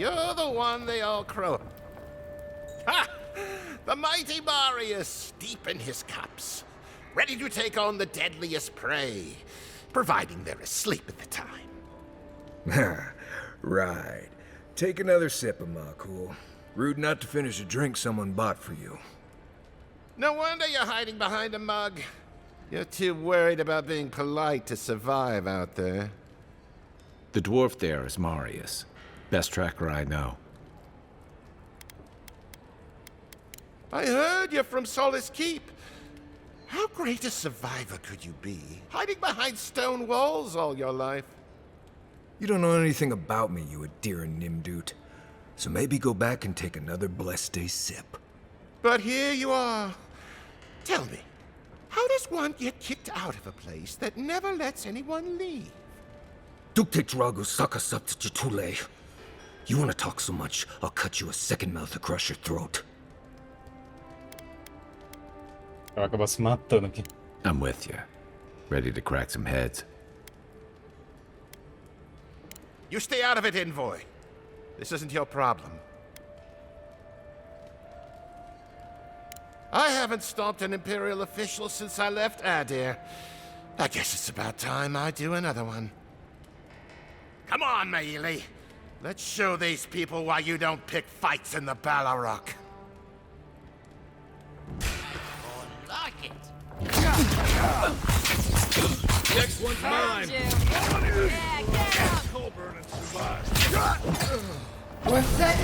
You're the one they all crow. Ha! The mighty Marius, deep in his cups, ready to take on the deadliest prey, providing they're asleep at the time. Right. Take another sip of Makul. Rude not to finish a drink someone bought for you. No wonder you're hiding behind a mug. You're too worried about being polite to survive out there. The dwarf there is Marius. Best tracker I know. I heard you're from Solace Keep. How great a survivor could you be, hiding behind stone walls all your life? You don't know anything about me, you Adir Nimdut. So maybe go back and take another blessed day sip. But here you are. Tell me, how does one get kicked out of a place that never lets anyone leave? Duktetragu sakasaptitule. You want to talk so much, I'll cut you a second mouth across your throat. Vai acabar se matando aqui. I'm with you. Ready to crack some heads. You stay out of it, Envoy. This isn't your problem. I haven't stopped an Imperial official since I left Adir. I guess it's about time I do another one. Come on, Maili. Let's show these people why you don't pick fights in the Ballarok. Like it. Next one's mine. Yeah, get up. Colburn and survive. What's that?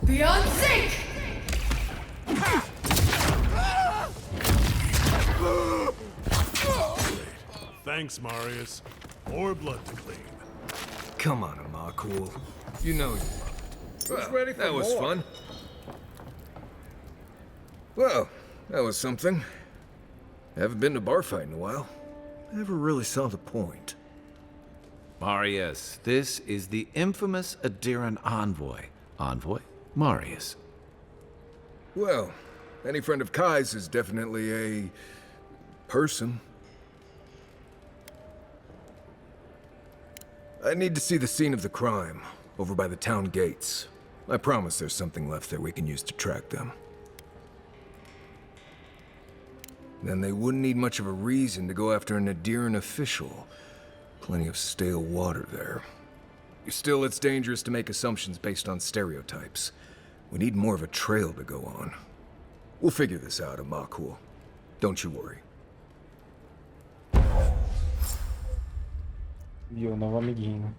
Beyond sync! Thanks, Marius. More blood to clean. Come on, Makul. You know you loved. Well, that was fun. Well, that was something. Haven't been to bar fight in a while. Never really saw the point. Marius, this is the infamous Adiran envoy. Envoy? Marius. Well, any friend of Kai's is definitely a person. I need to see the scene of the crime, over by the town gates. I promise there's something left there we can use to track them. Then they wouldn't need much of a reason to go after an Adiran official. Plenty of stale water there. Still, it's dangerous to make assumptions based on stereotypes. We need more of a trail to go on. We'll figure this out, Makul. Don't you worry. Viu, novo amiguinho.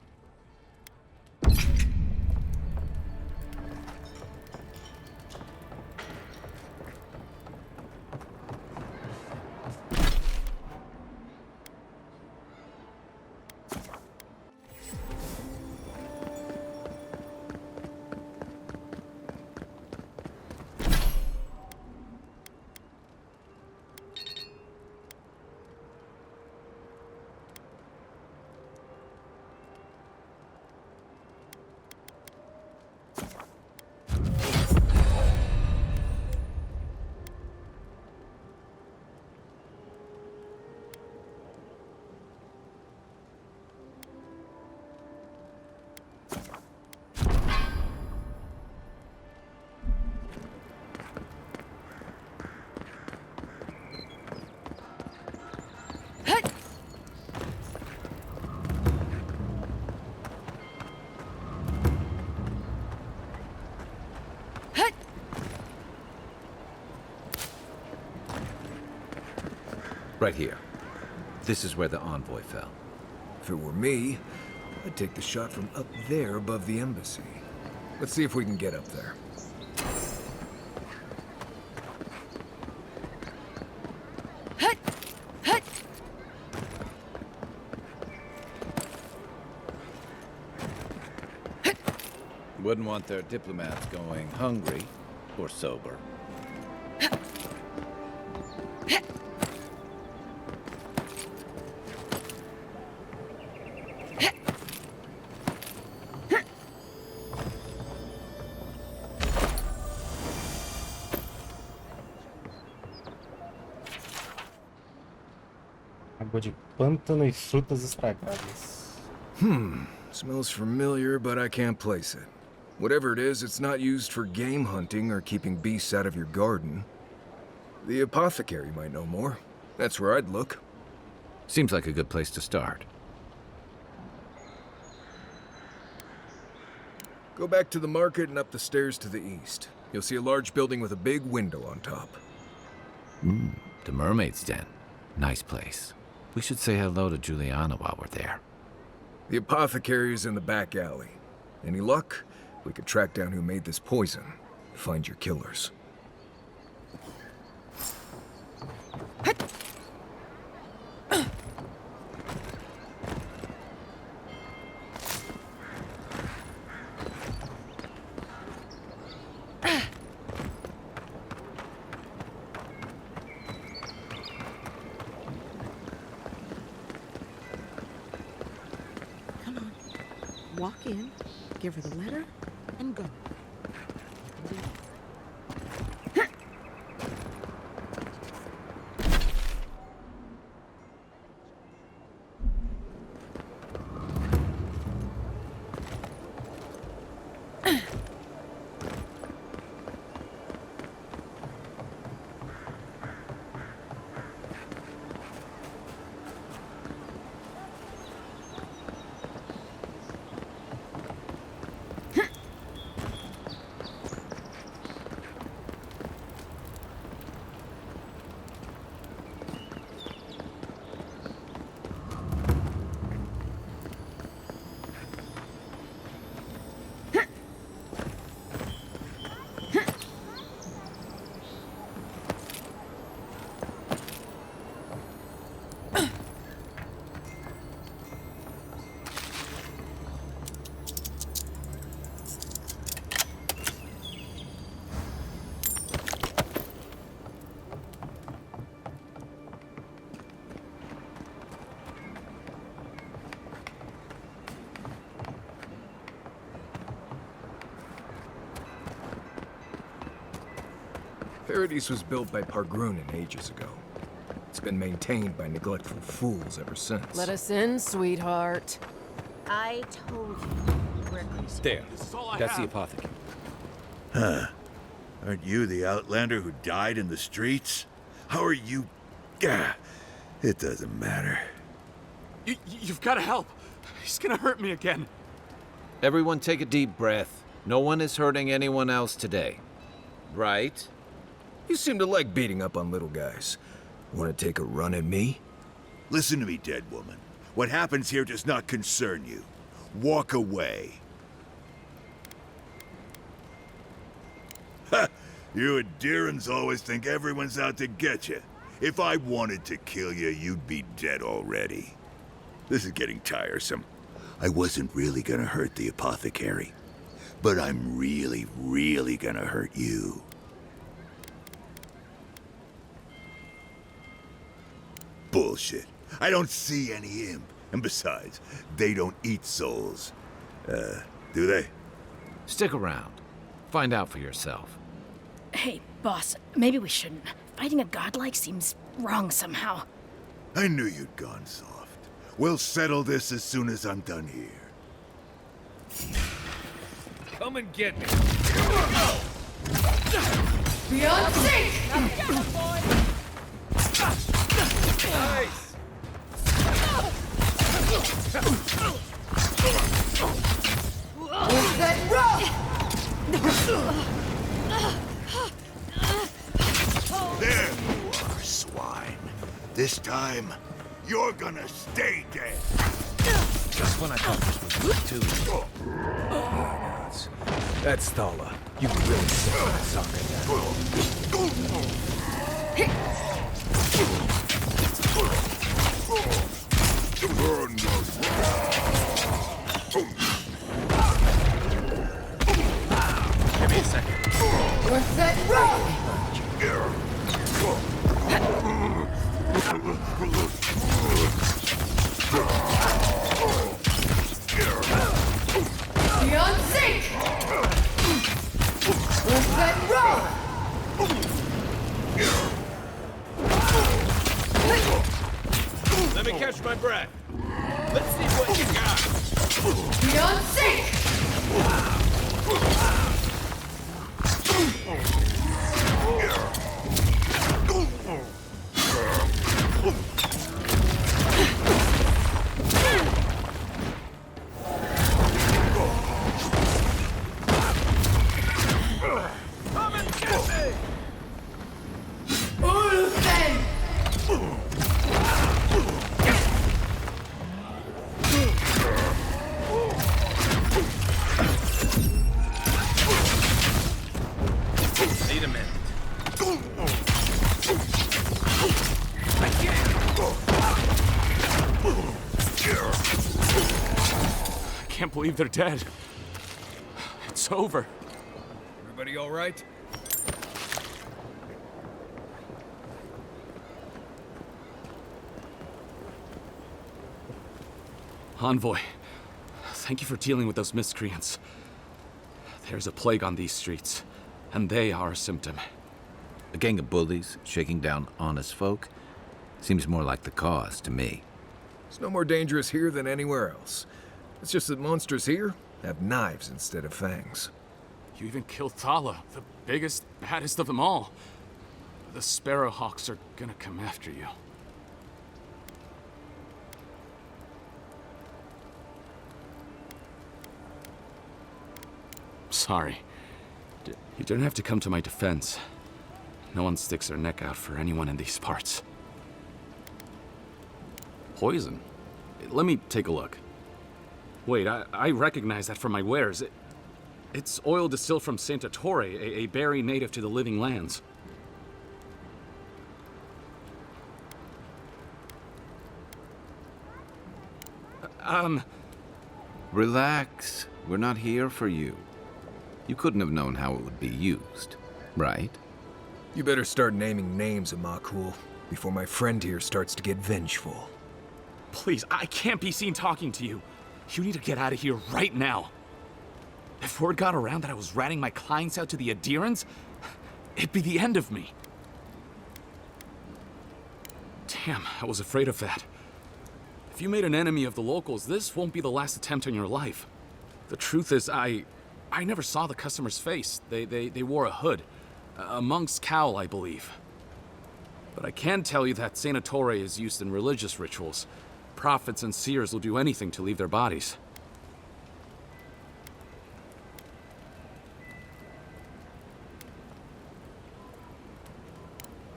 Right here. This is where the envoy fell. If it were me, I'd take the shot from up there above the embassy. Let's see if we can get up there. Wouldn't want their diplomats going hungry or sober. Água de pântano e frutas estragadas. Smells familiar, but I can't place it. Whatever it is, it's not used for game hunting or keeping beasts out of your garden. The apothecary might know more. That's where I'd look. Seems like a good place to start. Go back to the market and up the stairs to the east. You'll see a large building with a big window on top. The Mermaid's Den. Nice place. We should say hello to Juliana while we're there. The apothecary is in the back alley. Any luck? We could track down who made this poison. Find your killers. Come on. Walk in, give her the letter, and go. Paradise was built by Pargrunin ages ago. It's been maintained by neglectful fools ever since. Let us in, sweetheart. I told you. We're crazy. There. That's the apothecary. Aren't you the outlander who died in the streets? How are you? It doesn't matter. You've got to help. He's gonna hurt me again. Everyone take a deep breath. No one is hurting anyone else today. Right? You seem to like beating up on little guys. Want to take a run at me? Listen to me, dead woman. What happens here does not concern you. Walk away. Ha! You Adirans always think everyone's out to get you. If I wanted to kill you, you'd be dead already. This is getting tiresome. I wasn't really gonna hurt the apothecary, but I'm really, really gonna hurt you. Bullshit. I don't see any imp. And besides, they don't eat souls. Do they? Stick around. Find out for yourself. Hey, boss, maybe we shouldn't. Fighting a godlike seems wrong somehow. I knew you'd gone soft. We'll settle this as soon as I'm done here. Come and get me. Beyond sync! Nice. That rock! There you are, swine. This time, you're gonna stay dead. Just when I thought this was good too. That's Thala. You really suck at that. Give me a second. What's that rock? Beyond sync! What's that rock? catch my breath. Let's see what you got. Beyond sync! Come and get me! Need a minute. I can't believe they're dead. It's over. Everybody all right? Envoy, thank you for dealing with those miscreants. There's a plague on these streets, and they are a symptom. A gang of bullies shaking down honest folk? Seems more like the cause to me. It's no more dangerous here than anywhere else. It's just that monsters here have knives instead of fangs. You even killed Thala, the biggest, baddest of them all. The Sparrowhawks are gonna come after you. Sorry. You don't have to come to my defense. No one sticks their neck out for anyone in these parts. Poison? Let me take a look. Wait, I recognize that from my wares. It's oil distilled from Santa Torre, a berry native to the Living Lands. Relax. We're not here for you. You couldn't have known how it would be used, right? You better start naming names, Amakul, before my friend here starts to get vengeful. Please, I can't be seen talking to you. You need to get out of here right now. If word got around that I was ratting my clients out to the Adherents, it'd be the end of me. Damn, I was afraid of that. If you made an enemy of the locals, this won't be the last attempt on your life. The truth is, I never saw the customer's face. They wore a hood. A monk's cowl, I believe. But I can tell you that Santa Torre is used in religious rituals. Prophets and seers will do anything to leave their bodies.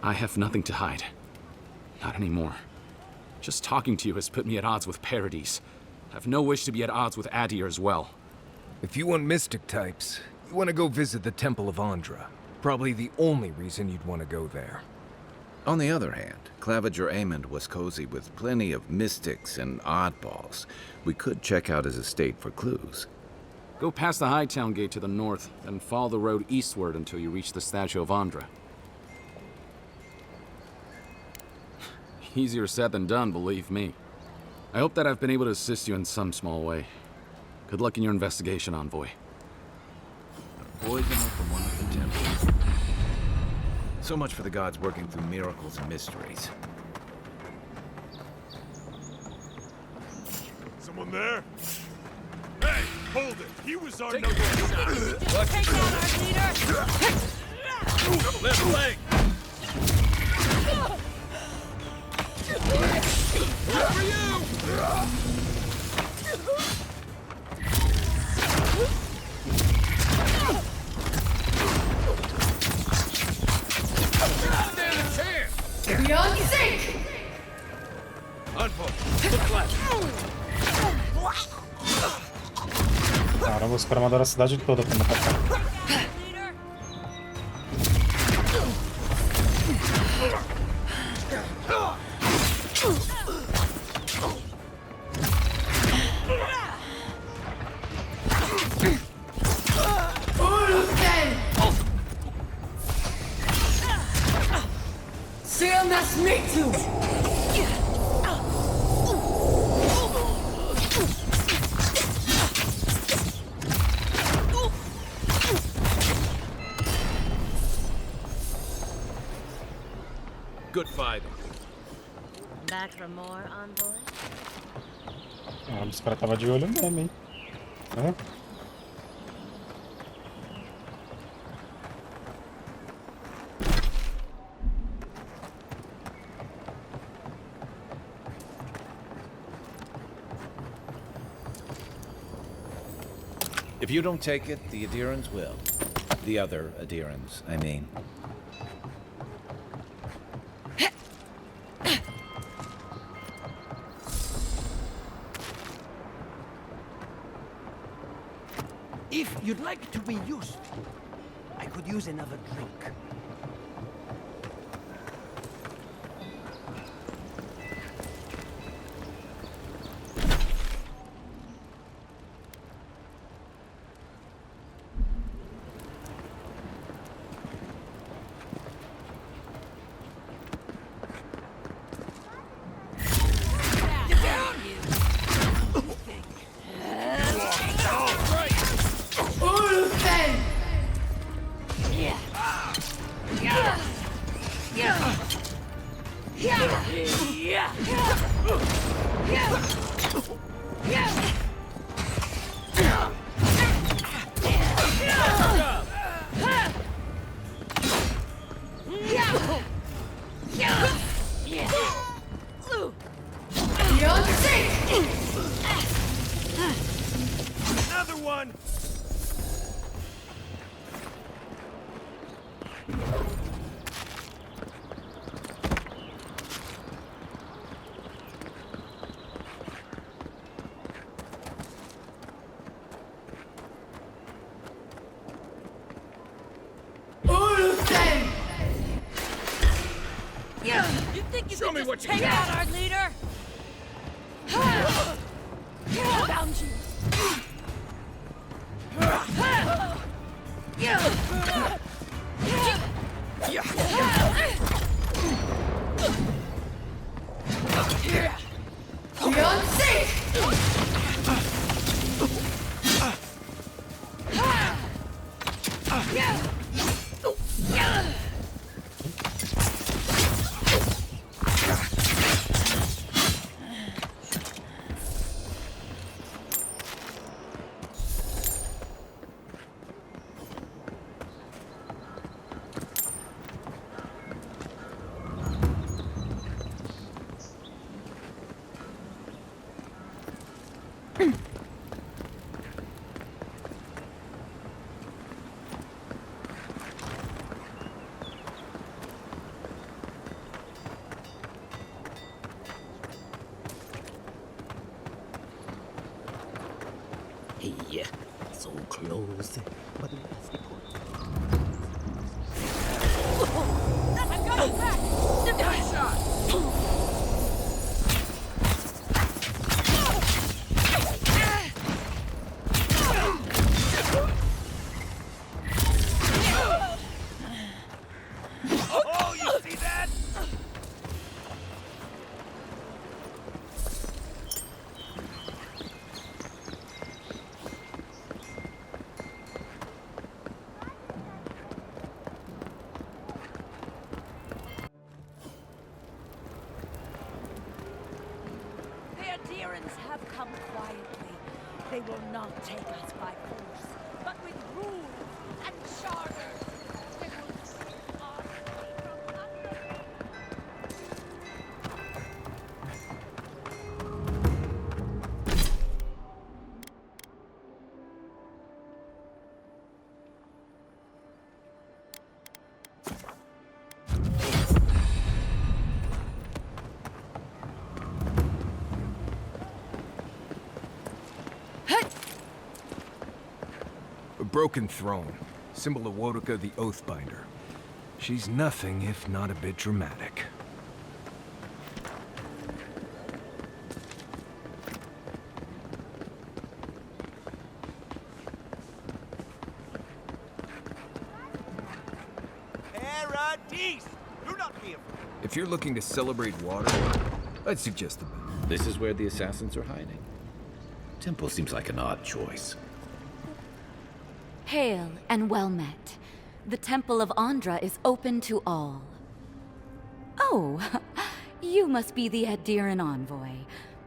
I have nothing to hide. Not anymore. Just talking to you has put me at odds with Paradis. I have no wish to be at odds with Adir as well. If you want mystic types, you want to go visit the Temple of Andra. Probably the only reason you'd want to go there. On the other hand, Claviger Amond was cozy with plenty of mystics and oddballs. We could check out his estate for clues. Go past the Hightown Gate to the north, then follow the road eastward until you reach the statue of Andra. Easier said than done, believe me. I hope that I've been able to assist you in some small way. Good luck in your investigation, Envoy. Poisoner from one of the temples. So much for the gods working through miracles and mysteries. Someone there? Hey, hold it! He was our number Take down our leader! left leg! Good for you! Stand a chance! Beyond sync! Unfold. Look left. Caramba, os caras mandaram a cidade toda pra me atacar. Good fight. back for more, envoy? Caramba, os caras tava de olho mesmo, hein? Hã? If you don't take it, the Adirans will. The other Adirans, I mean. If you'd like to be useful, I could use another drink. Another one! You think you Show can me just what you take got. out our leader? Found you. Hey, so close, but I've got his back! Nice shot! Oh, you see that? The Adirans have come quietly. They will not take us by force, but with rules and charters. They will sweep our feet from under. A broken throne, symbol of Wodoka the Oathbinder. She's nothing if not a bit dramatic. Paradise! Do not be afraid. If you're looking to celebrate water, I'd suggest the bed. This is where the assassins are hiding. Temple seems like an odd choice. Hail and well met. The Temple of Andra is open to all. Oh, You must be the Adiran envoy.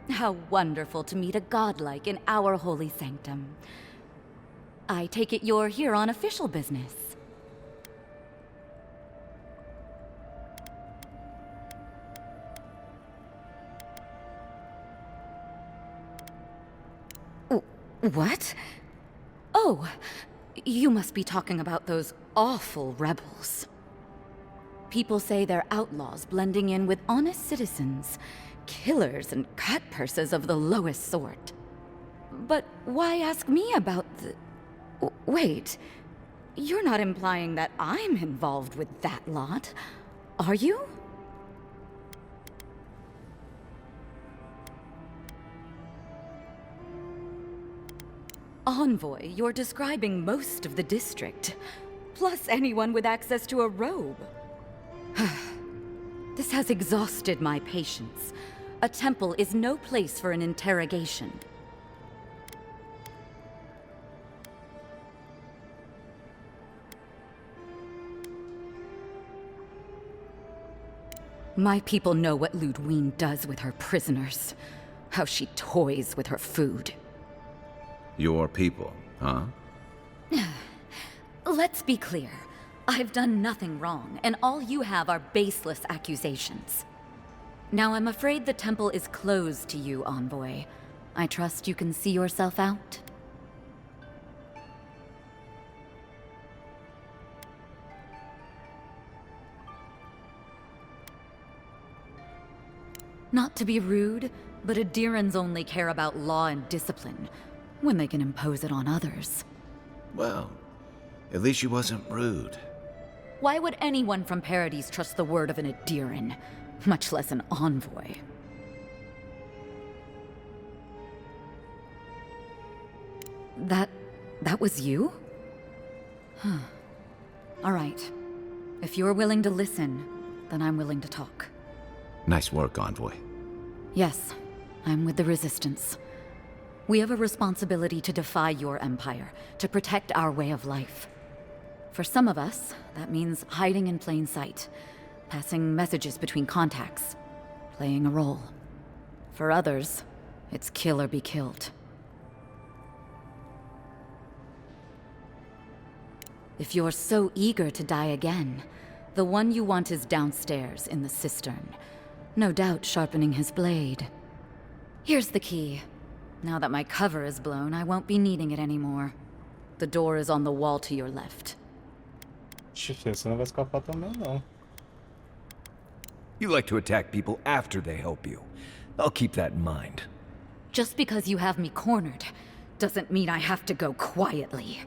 How wonderful to meet a godlike in our holy sanctum. I take it you're here on official business. What? Oh, you must be talking about those awful rebels. People say they're outlaws blending in with honest citizens, killers and cutpurses of the lowest sort. But why ask me about the... Wait, you're not implying that I'm involved with that lot, are you? Envoy, you're describing most of the district, plus anyone with access to a robe. This has exhausted my patience. A temple is no place for an interrogation. My people know what Ludwine does with her prisoners, how she toys with her food. Your people, huh? Let's be clear. I've done nothing wrong, and all you have are baseless accusations. Now I'm afraid the temple is closed to you, Envoy. I trust you can see yourself out? Not to be rude, but Adirans only care about law and discipline, when they can impose it on others. Well, at least she wasn't rude. Why would anyone from Paradise trust the word of an Adiran, much less an envoy? That was you? Huh. All right. If you're willing to listen, then I'm willing to talk. Nice work, Envoy. Yes, I'm with the Resistance. We have a responsibility to defy your empire, to protect our way of life. For some of us, that means hiding in plain sight, passing messages between contacts, playing a role. For others, it's kill or be killed. If you're so eager to die again, the one you want is downstairs in the cistern, no doubt sharpening his blade. Here's the key. Now that my cover is blown, I won't be needing it anymore. The door is on the wall to your left. Você não vai escapar também, não. You like to attack people after they help you. I'll keep that in mind. Just because you have me cornered, doesn't mean I have to go quietly.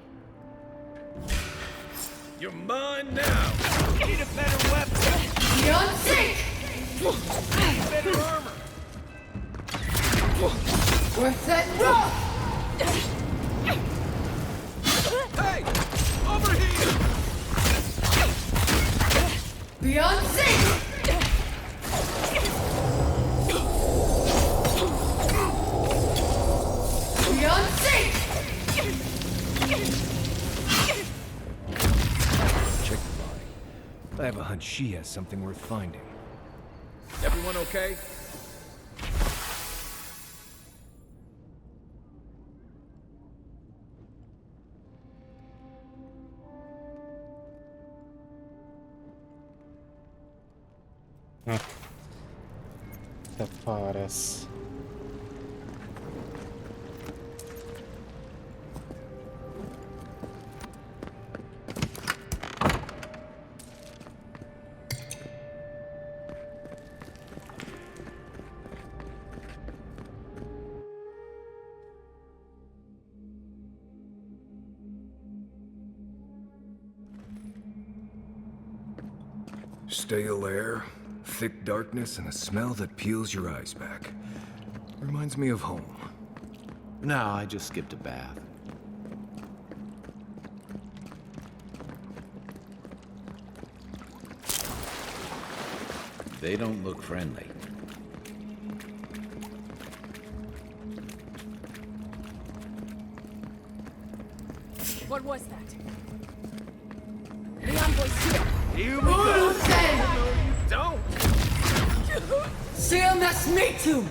You're mine now. Need a better weapon. You're on sync! Better armor. We're set rough! Hey! Over here! Beyond sync! Beyond sync! Check the body. I have a hunch she has something worth finding. Everyone okay? Até parece. Stale air, thick darkness, and a smell that peels your eyes back. Reminds me of home. No, I just skipped a bath. They don't look friendly. What was that? The envoy's here. Here we go. Say! No, you don't. CMS me too!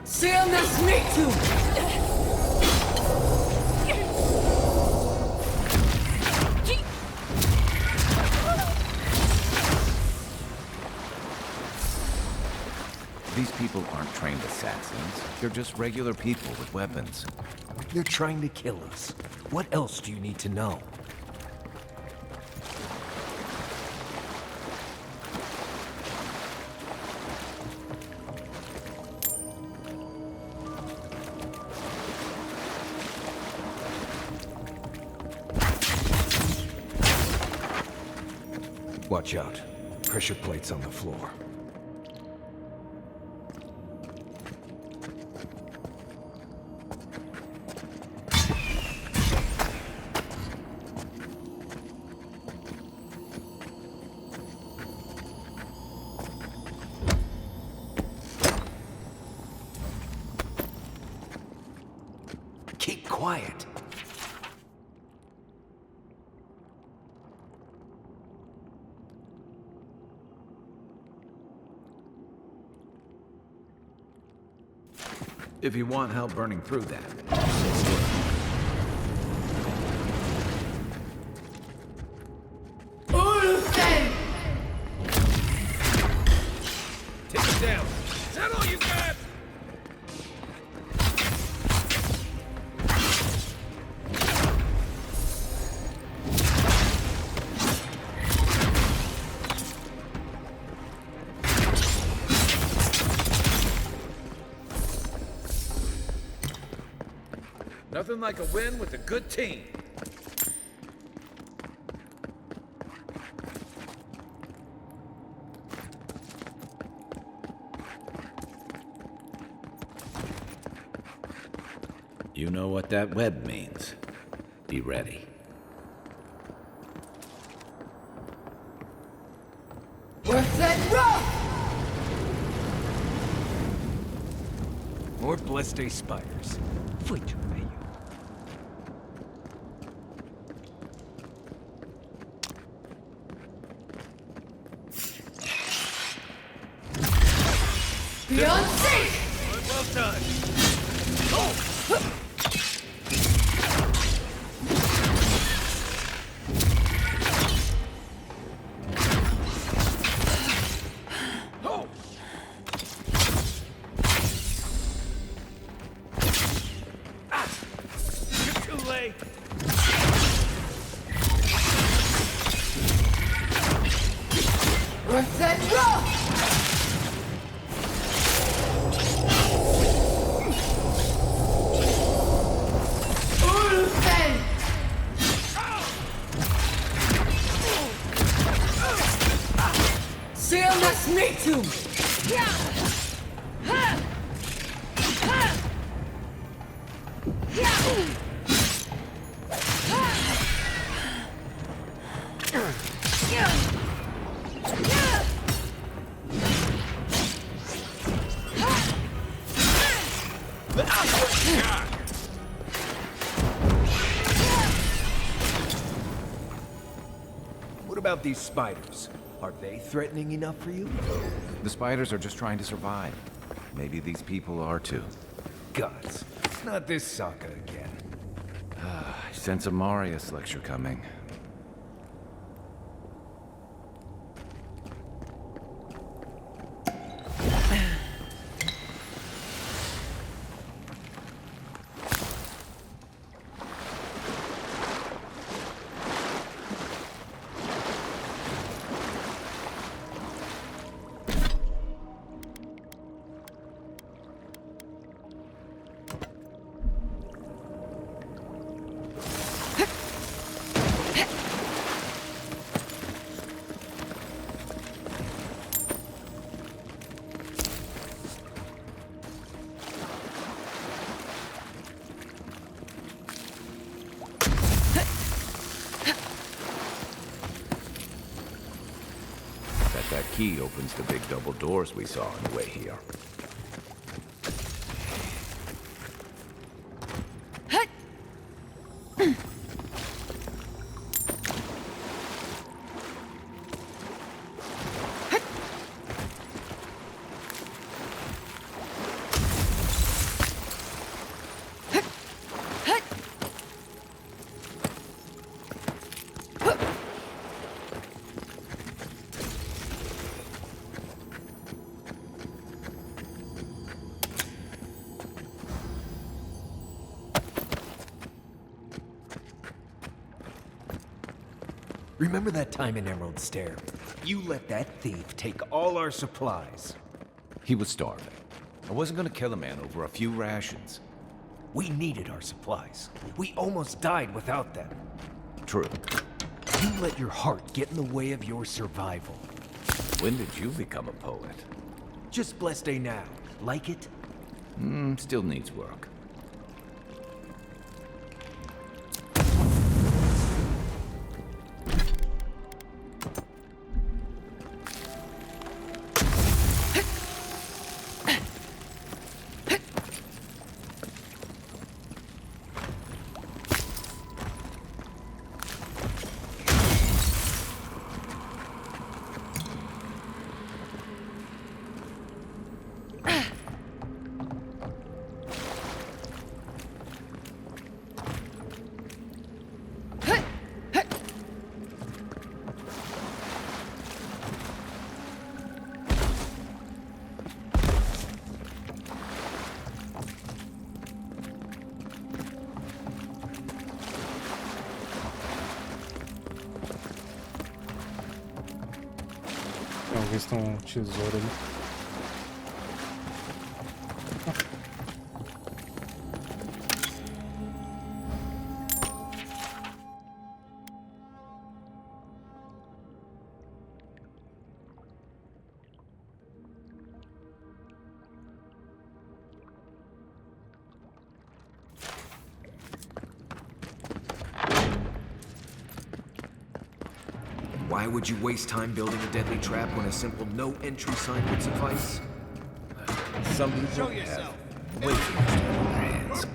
CMS me too! These people aren't trained assassins. They're just regular people with weapons. They're trying to kill us. What else do you need to know? Watch out. Pressure plates on the floor. Keep quiet. If you want help burning through that. Take it down. Is that all you got? Nothing like a win with a good team. You know what that web means. Be ready. Worth that rough! More blessed spiders. Muito, velho. Beyond safe! Well done. Worth that rough! CMS me too! What about these spiders? Are they threatening enough for you? The spiders are just trying to survive. Maybe these people are too. Gods, not this Sokka again. I sense a Marius lecture coming. bet that key opens the big double doors we saw on the way here. Remember that time in Emerald Stair? You let that thief take all our supplies. He was starving. I wasn't gonna kill a man over a few rations. We needed our supplies. We almost died without them. True. You let your heart get in the way of your survival. When did you become a poet? Just blessed day now. Like it? Still needs work. Talvez tem um tesouro ali. Why would you waste time building a deadly trap when a simple no-entry sign would suffice? Some people Show yourself. have way too much time on their hands.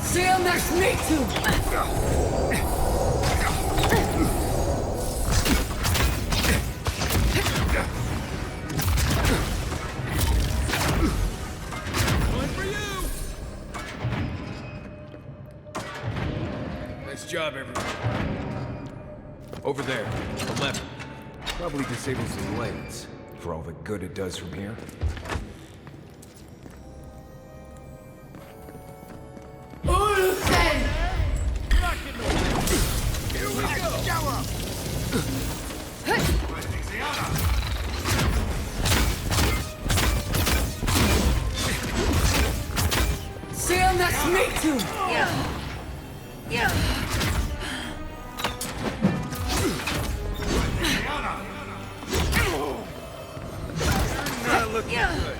See you next meet to. Nice job, everyone. Over there, the left. Probably disables the blades, for all the good it does from here. Here we go. See you next meet to. Not looking good.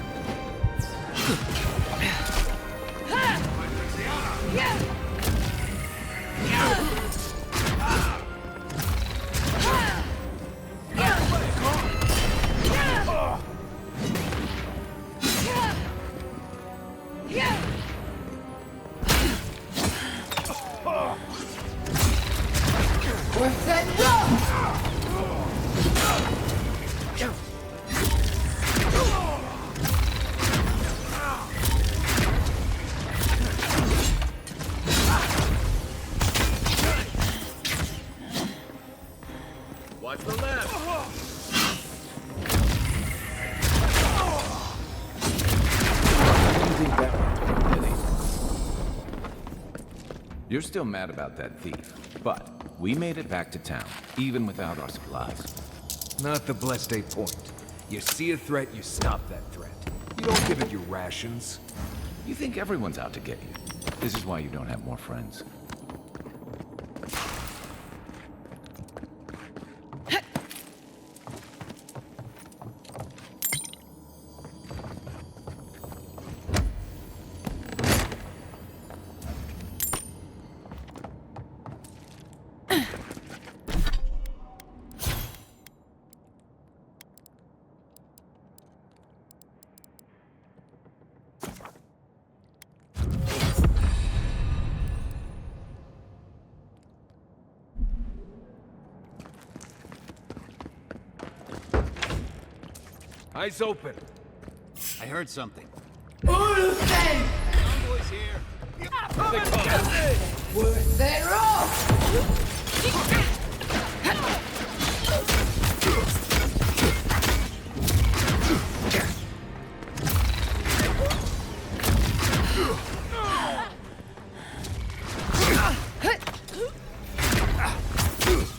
Worth that rough. Watch the left. You're still mad about that thief, but we made it back to town, even without our supplies. Not the blessed day point. You see a threat, you stop that threat. You don't give it your rations. You think everyone's out to get you. This is why you don't have more friends. Eyes open. I heard something. Ulfen! Convoy's here. Worth it all!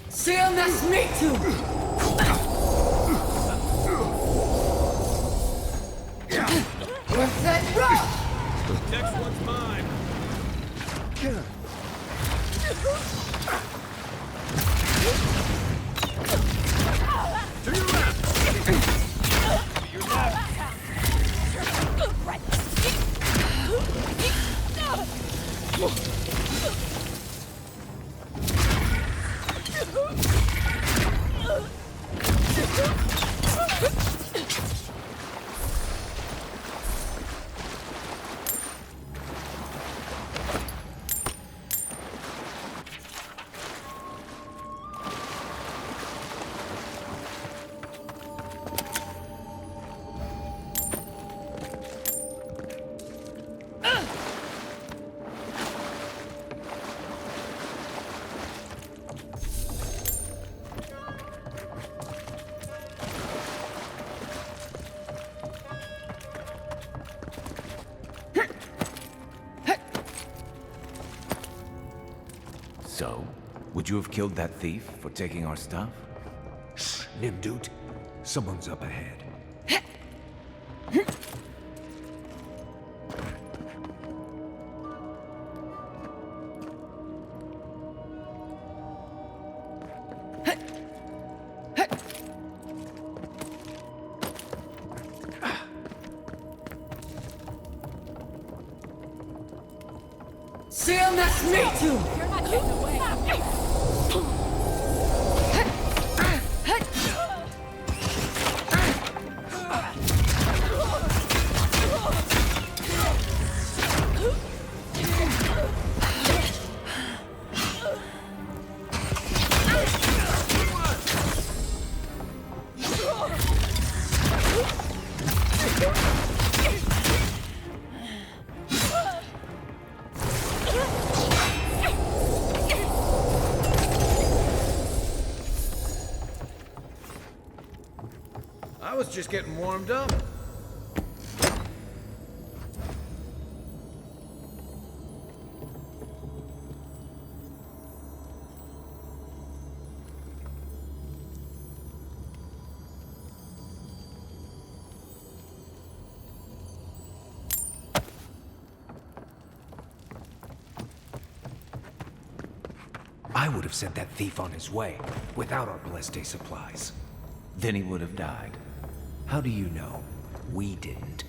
Seal nas mitu! Worth it all! Next one's mine. To your left! To your left. So, would you have killed that thief for taking our stuff? Shh, Nimdut. Someone's up ahead. Seal nas mitu! You're not getting away. I was just getting warmed up. I would have sent that thief on his way, without our blessed supplies. Then he would have died. How do you know? We didn't.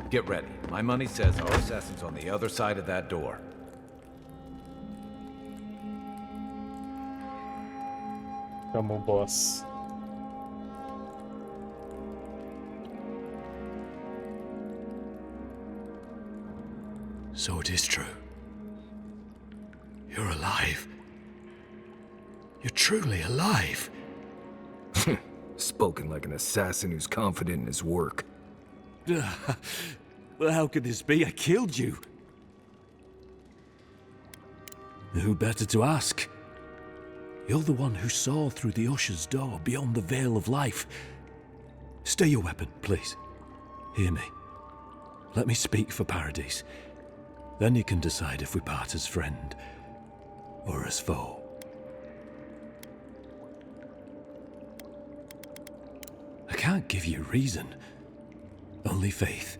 Get ready. My money says our assassin's on the other side of that door. Come on, boss. So it is true. You're alive. You're truly alive. Spoken like an assassin who's confident in his work. Well, how could this be? I killed you. Who better to ask? You're the one who saw through the usher's door beyond the veil of life Stay your weapon, please. Hear me. Let me speak for Paradise. Then you can decide if we part as friend or as foe. I can't give you reason. Only faith.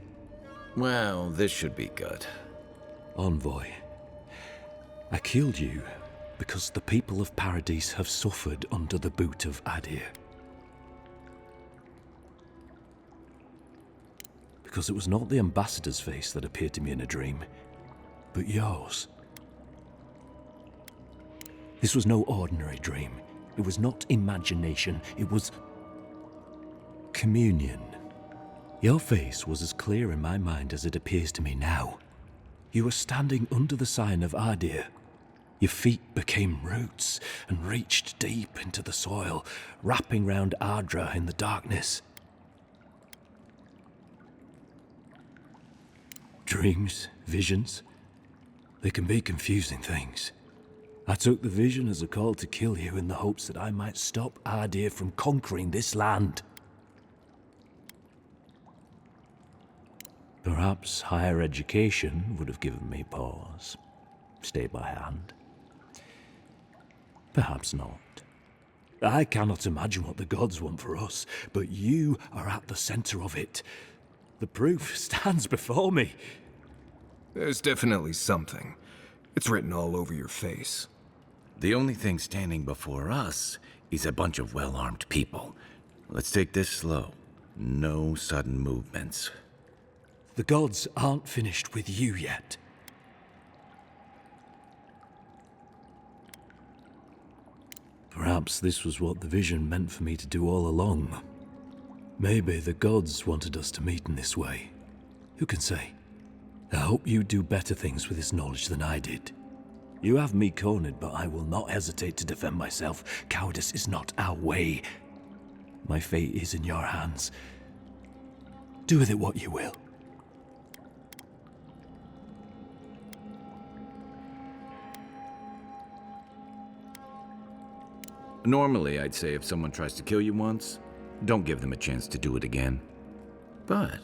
Well, this should be good. Envoy, I killed you because the people of Paradise have suffered under the boot of Adir. Because it was not the ambassador's face that appeared to me in a dream, but yours. This was no ordinary dream. It was not imagination. It was communion. Your face was as clear in my mind as it appears to me now. You were standing under the sign of Adir. Your feet became roots and reached deep into the soil, wrapping round Ardra in the darkness. Dreams, visions, they can be confusing things. I took the vision as a call to kill you in the hopes that I might stop Adir from conquering this land. Perhaps higher education would have given me pause. Stay by hand. Perhaps not. I cannot imagine what the gods want for us, but you are at the center of it. The proof stands before me. There's definitely something. It's written all over your face. The only thing standing before us is a bunch of well-armed people. Let's take this slow. No sudden movements. The gods aren't finished with you yet. Perhaps this was what the vision meant for me to do all along. Maybe the gods wanted us to meet in this way. Who can say? I hope you do better things with this knowledge than I did. You have me cornered, but I will not hesitate to defend myself. Cowardice is not our way. My fate is in your hands. Do with it what you will. Normally, I'd say if someone tries to kill you once, don't give them a chance to do it again. But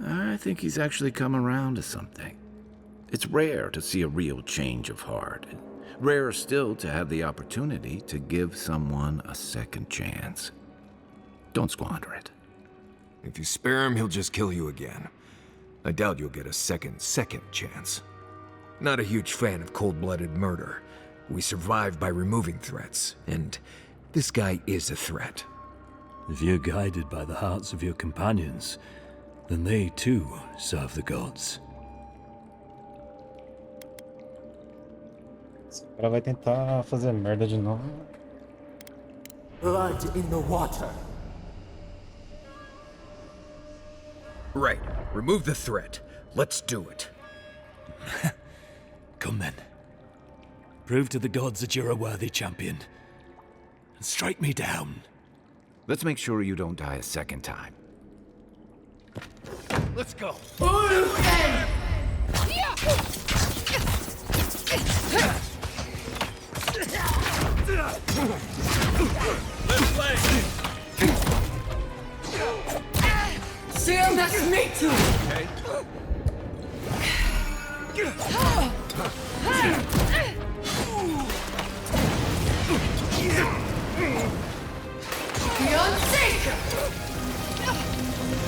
I think he's actually come around to something. It's rare to see a real change of heart. Rarer still to have the opportunity to give someone a second chance. Don't squander it. If you spare him, he'll just kill you again. I doubt you'll get a second chance. Not a huge fan of cold-blooded murder. We survive by removing threats, and this guy is a threat. If you're guided by the hearts of your companions, then they too serve the gods. Esse cara vai tentar fazer merda de novo. Blood in the water. Right. Remove the threat. Let's do it. Come then. Prove to the gods that you're a worthy champion. And strike me down. Let's make sure you don't die a second time. Let's go. Let's play. Me too. Okay. Beyond safe.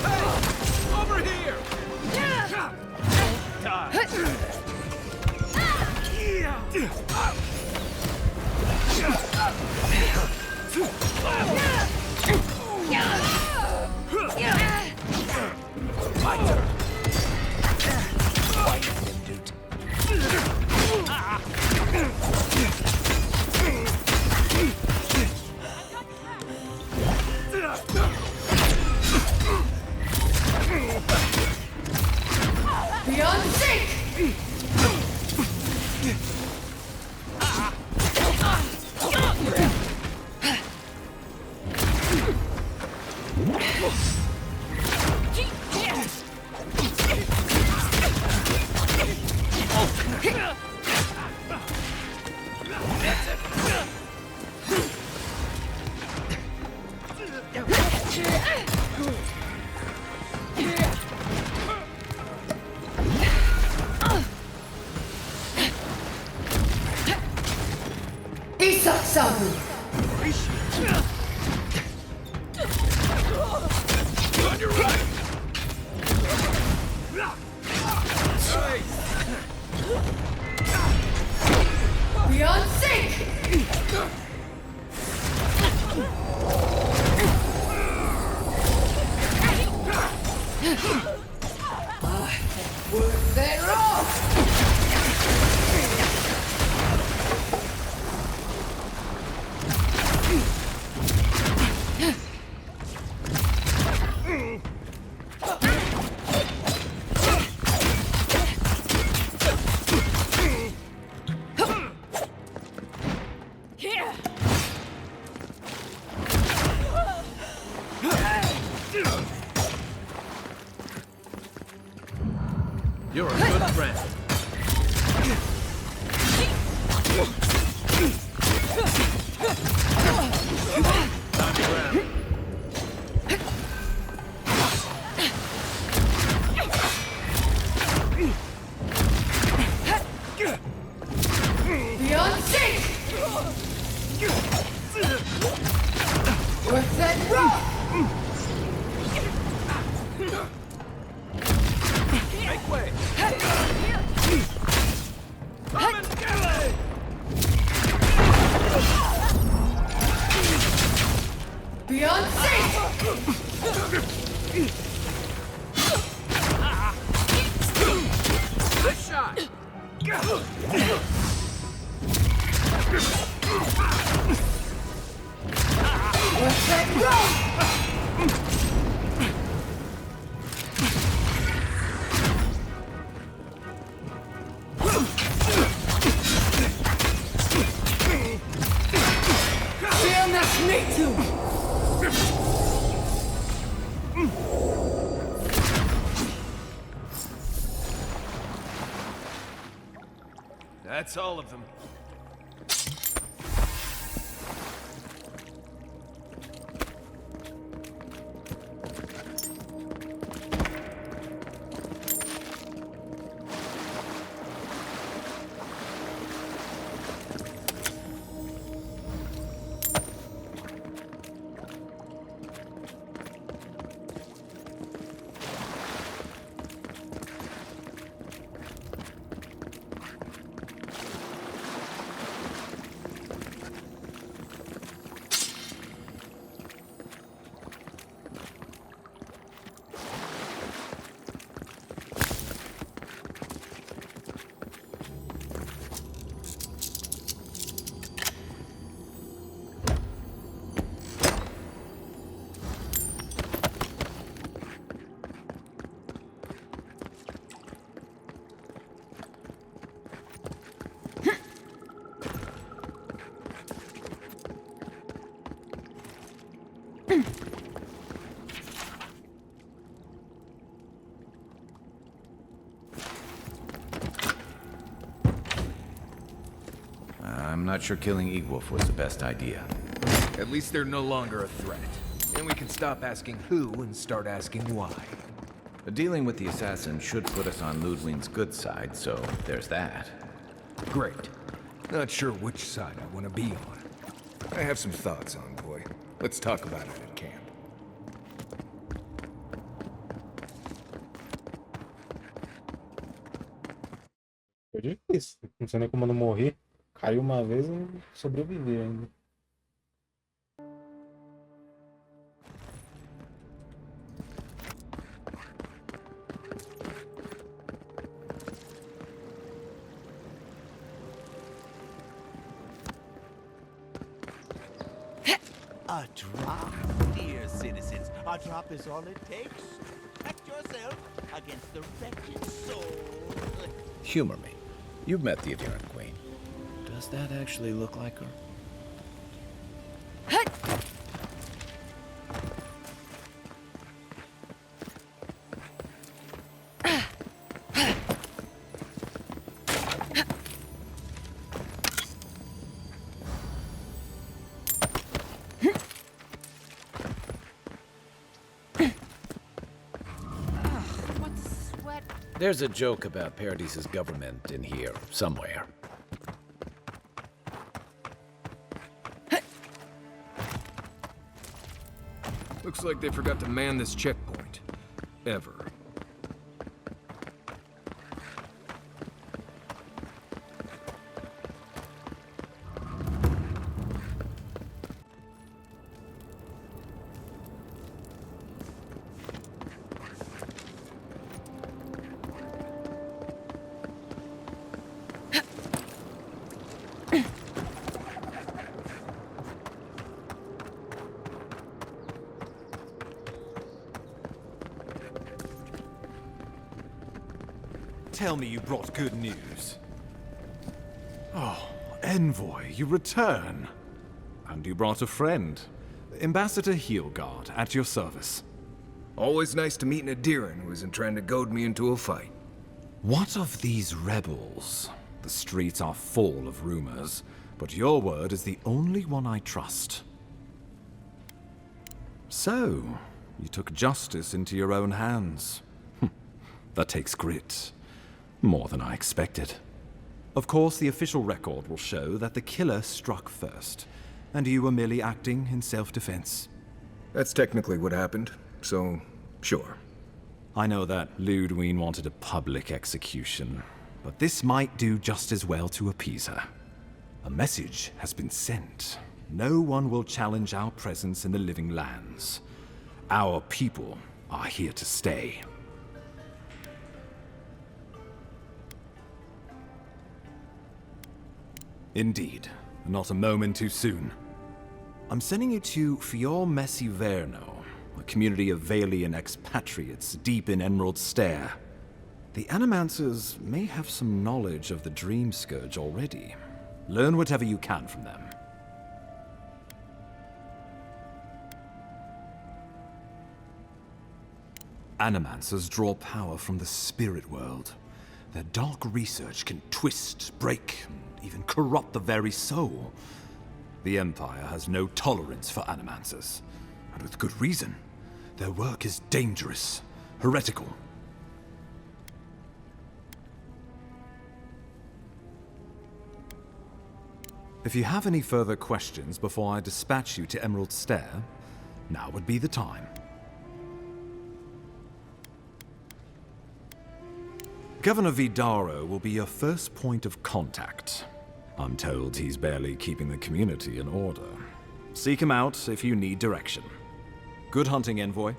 Hey, over here. My turn. Fight him, dude. Beyond safe. Worth it all! You're a good friend. Time to grab. Beyond sync! Worth it all! Make way! Beyond sync! Good shot! Worth it all! Me too! That's all of them. I'm not sure killing Egwolf was the best idea. At least they're no longer a threat. And we can stop asking who and start asking why. Dealing with the assassin should put us on Ludwig's good side, so there's that. Great. Not sure which side I want to be on. I have some thoughts, Envoy. Let's talk about it at camp. Foi difícil. Não sei nem como eu não morri. Caiu uma vez e sobrevivi ainda. A drop, dear citizens. A drop is all it takes. Protect yourself against the wretched soul. Humor me. You've met the Adherent Queen. Does that actually look like her? There's a joke about Paradis's government in here, somewhere. Looks like they forgot to man this checkpoint. Ever. tell me you brought good news. Oh, Envoy, you return. And you brought a friend. Ambassador Heelguard, at your service. Always nice to meet an Adiran who isn't trying to goad me into a fight. What of these rebels? The streets are full of rumors, but your word is the only one I trust. So, you took justice into your own hands. That takes grit. More than I expected. Of course, the official record will show that the killer struck first, and you were merely acting in self-defense. That's technically what happened, so sure. I know that Ludwig wanted a public execution, but this might do just as well to appease her. A message has been sent. No one will challenge our presence in the living lands. Our people are here to stay. Indeed, not a moment too soon. I'm sending you to Fior Messi Verno, a community of Valian expatriates deep in Emerald Stair. The Animancers may have some knowledge of the Dream Scourge already. Learn whatever you can from them. Animancers draw power from the spirit world. Their dark research can twist, break, and even corrupt the very soul. The Empire has no tolerance for Animancers, and with good reason. Their work is dangerous, heretical. If you have any further questions before I dispatch you to Emerald Stair, now would be the time. Governor Vidaro will be your first point of contact. I'm told he's barely keeping the community in order. Seek him out if you need direction. Good hunting, Envoy.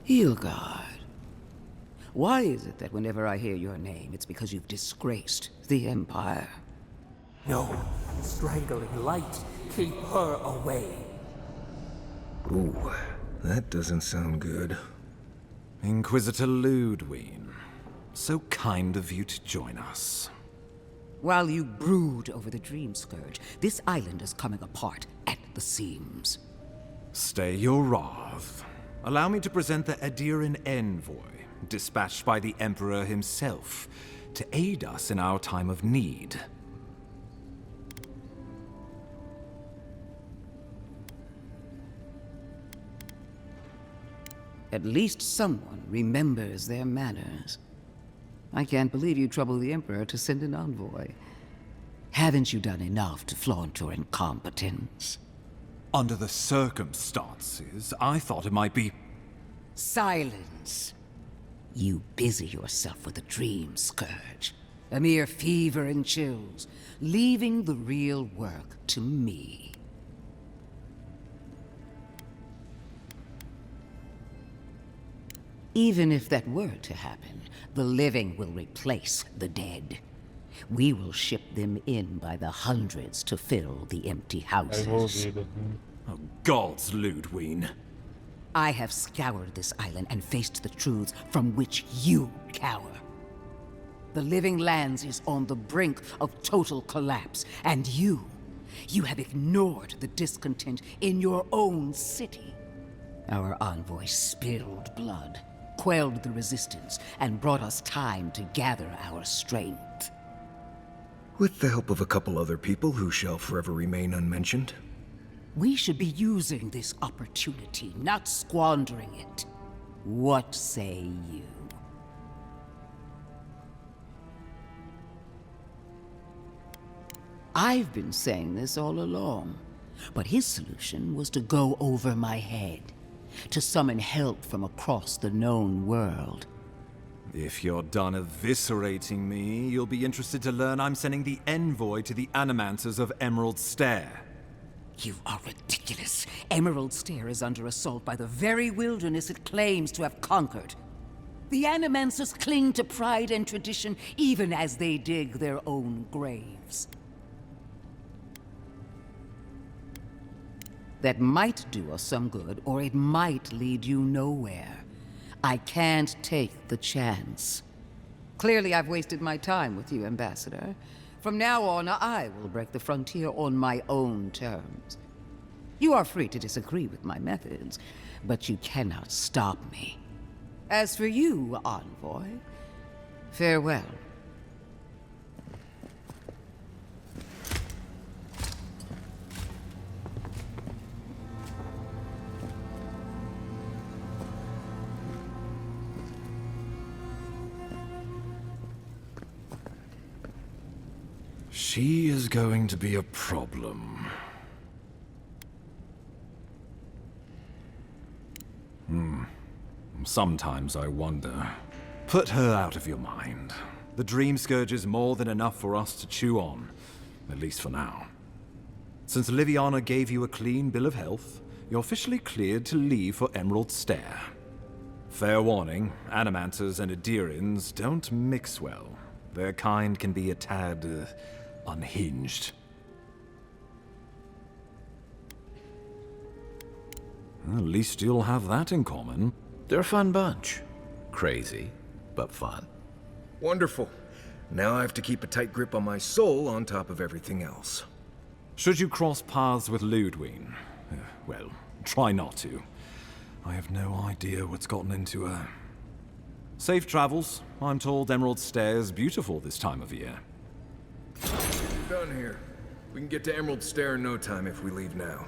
Heelguard. Why is it that whenever I hear your name, it's because you've disgraced the Empire? No, strangling light. Keep her away. Ooh, that doesn't sound good. Inquisitor Ludwig, so kind of you to join us. While you brood over the Dream Scourge, this island is coming apart at the seams. Stay your wrath. Allow me to present the Adiran Envoy, dispatched by the Emperor himself, to aid us in our time of need. At least someone remembers their manners. I can't believe you troubled the Emperor to send an envoy. Haven't you done enough to flaunt your incompetence? Under the circumstances, I thought it might be... Silence. You busy yourself with the Dream Scourge. A mere fever and chills, leaving the real work to me. Even if that were to happen, the living will replace the dead. We will ship them in by the hundreds to fill the empty houses. Oh, gods, Ludwig. I have scoured this island and faced the truths from which you cower. The living lands is on the brink of total collapse, and you have ignored the discontent in your own city. Our envoy spilled blood, quelled the resistance, and brought us time to gather our strength. With the help of a couple other people who shall forever remain unmentioned. We should be using this opportunity, not squandering it. What say you? I've been saying this all along, but his solution was to go over my head, to summon help from across the known world. If you're done eviscerating me, you'll be interested to learn I'm sending the envoy to the animancers of Emerald Stair. You are ridiculous. Emerald Stair is under assault by the very wilderness it claims to have conquered. The animancers cling to pride and tradition even as they dig their own graves. That might do us some good, or it might lead you nowhere. I can't take the chance. Clearly, I've wasted my time with you, Ambassador. From now on, I will break the frontier on my own terms. You are free to disagree with my methods, but you cannot stop me. As for you, Envoy, farewell. She is going to be a problem. Sometimes I wonder. Put her out of your mind. The Dream Scourge is more than enough for us to chew on, at least for now. Since Liviana gave you a clean bill of health, you're officially cleared to leave for Emerald Stair. Fair warning, Animancers and Adirans don't mix well. Their kind can be a tad, unhinged. At least you'll have that in common. They're a fun bunch. Crazy, but fun. Wonderful. Now I have to keep a tight grip on my soul on top of everything else. Should you cross paths with Ludwig, well, try not to. I have no idea what's gotten into her. Safe travels. I'm told Emerald Stair is beautiful this time of year. We're done here. We can get to Emerald Stair in no time if we leave now.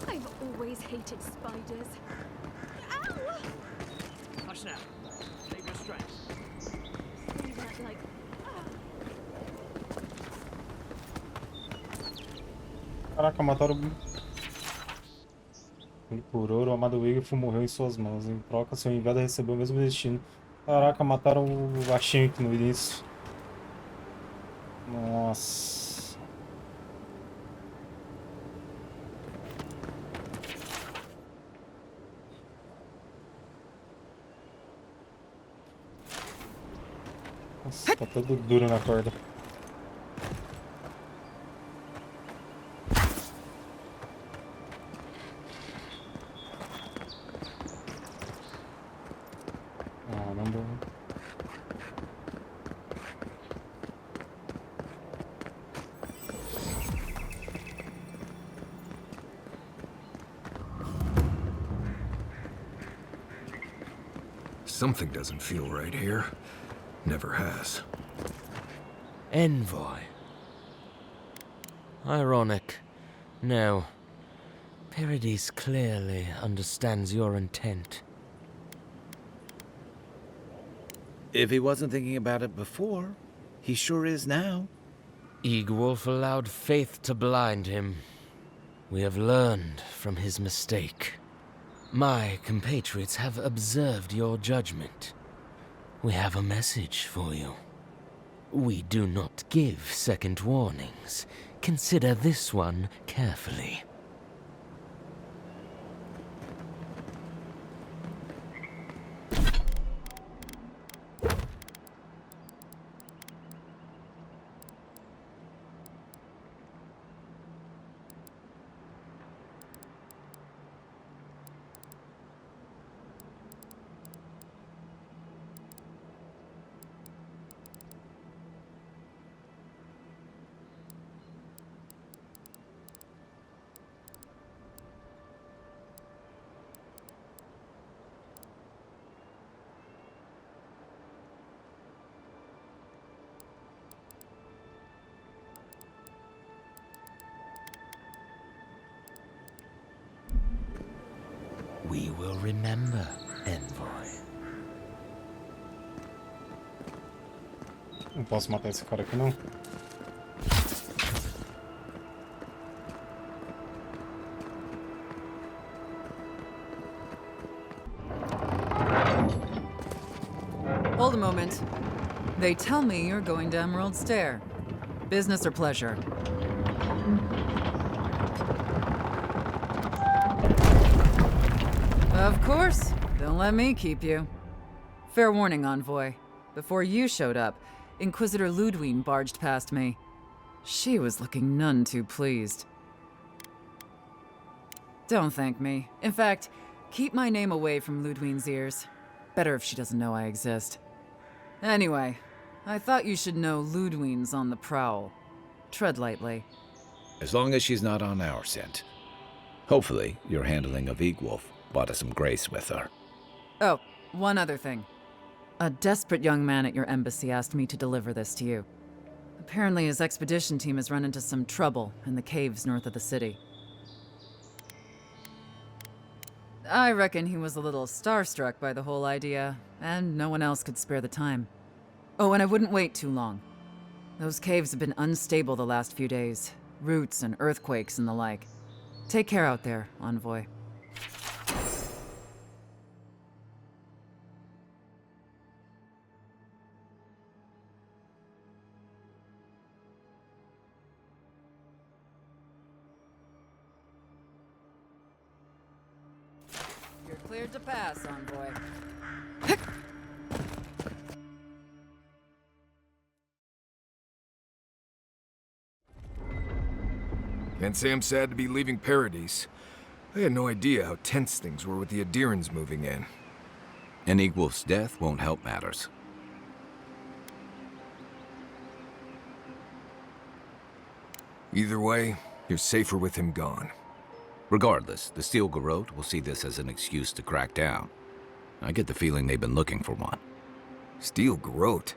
I've always hated spiders. Ow! Hush now. Save your strength. Say that like... Caraca, mataram o Prematuro, o amado Wigfu morreu em suas mãos. Em troca, seu enviado recebeu o mesmo destino. Caraca, mataram o baixinho aqui no início. Nossa. Nossa, tá todo duro na corda. Something doesn't feel right here. Never has. Envoy. Ironic. No. Paradis clearly understands your intent. If he wasn't thinking about it before, he sure is now. Eagwolf allowed faith to blind him. We have learned from his mistake. My compatriots have observed your judgment. We have a message for you. We do not give second warnings. Consider this one carefully. We will remember, Envoy. Não posso matar esse cara aqui, não. Hold a moment. They tell me you're going to Emerald Stair. Business or pleasure? Of course. They'll let me keep you. Fair warning, Envoy. Before you showed up, Inquisitor Ludwig barged past me. She was looking none too pleased. Don't thank me. In fact, keep my name away from Ludwig's ears. Better if she doesn't know I exist. Anyway, I thought you should know Ludwig's on the prowl. Tread lightly. As long as she's not on our scent. Hopefully, your handling of Egwolf brought us some grace with her. Oh, one other thing. A desperate young man at your embassy asked me to deliver this to you. Apparently his expedition team has run into some trouble in the caves north of the city. I reckon he was a little starstruck by the whole idea, and no one else could spare the time. Oh, and I wouldn't wait too long. Those caves have been unstable the last few days. Roots and earthquakes and the like. Take care out there, Envoy. You're cleared to pass, Envoy. Can't say I'm sad to be leaving Paradise. I had no idea how tense things were with the Adirans moving in. And Egwolf's death won't help matters. Either way, you're safer with him gone. Regardless, the Steel Garrote will see this as an excuse to crack down. I get the feeling they've been looking for one. Steel Garrote?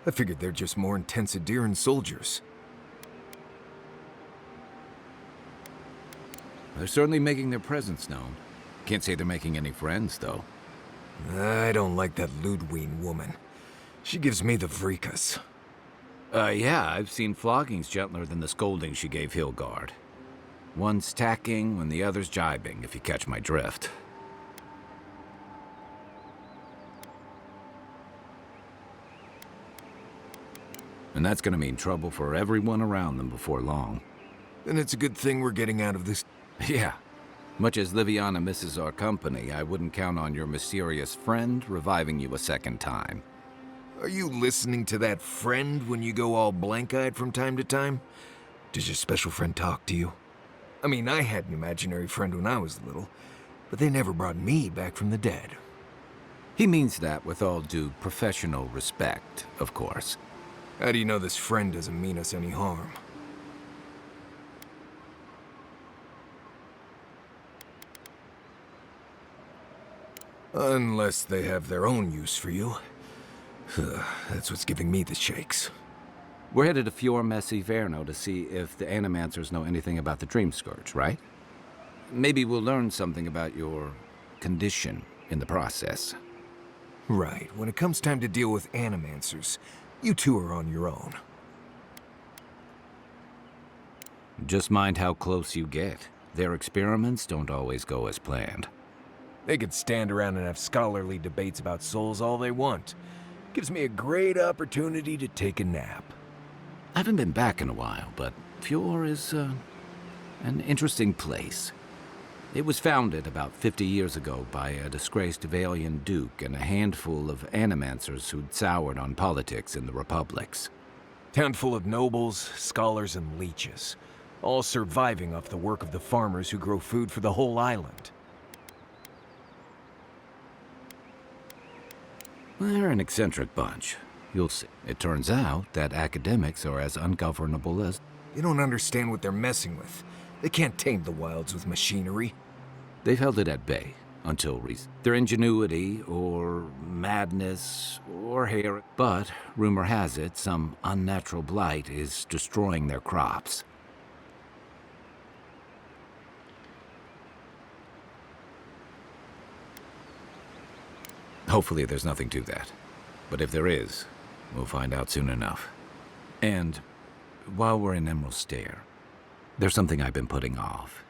I figured they're just more intense Adiran soldiers. They're certainly making their presence known. Can't say they're making any friends, though. I don't like that Ludwig woman. She gives me the vrikas. Yeah, I've seen floggings gentler than the scolding she gave Hilgard. One's tacking when the other's jibing, if you catch my drift. And that's gonna mean trouble for everyone around them before long. Then it's a good thing we're getting out of this. Yeah. Much as Liviana misses our company, I wouldn't count on your mysterious friend reviving you a second time. Are you listening to that friend when you go all blank-eyed from time to time? Does your special friend talk to you? I mean, I had an imaginary friend when I was little, but they never brought me back from the dead. He means that with all due professional respect, of course. How do you know this friend doesn't mean us any harm? Unless they have their own use for you. That's what's giving me the shakes. We're headed to Fior-Messi Verno to see if the Animancers know anything about the Dream Scourge, right? Maybe we'll learn something about your condition in the process. Right. When it comes time to deal with Animancers, you two are on your own. Just mind how close you get. Their experiments don't always go as planned. They could stand around and have scholarly debates about souls all they want. Gives me a great opportunity to take a nap. I haven't been back in a while, but Fjord is an interesting place. It was founded about 50 years ago by a disgraced Valian duke and a handful of Animancers who'd soured on politics in the republics. Town full of nobles, scholars, and leeches, all surviving off the work of the farmers who grow food for the whole island. They're an eccentric bunch. You'll see. It turns out that academics are as ungovernable as... They don't understand what they're messing with. They can't tame the wilds with machinery. They've held it at bay until recent. Their ingenuity, or madness, or hair... But, rumor has it, some unnatural blight is destroying their crops. Hopefully there's nothing to that. But if there is, We'll find out soon enough. And while we're in Emerald Stair, there's something I've been putting off.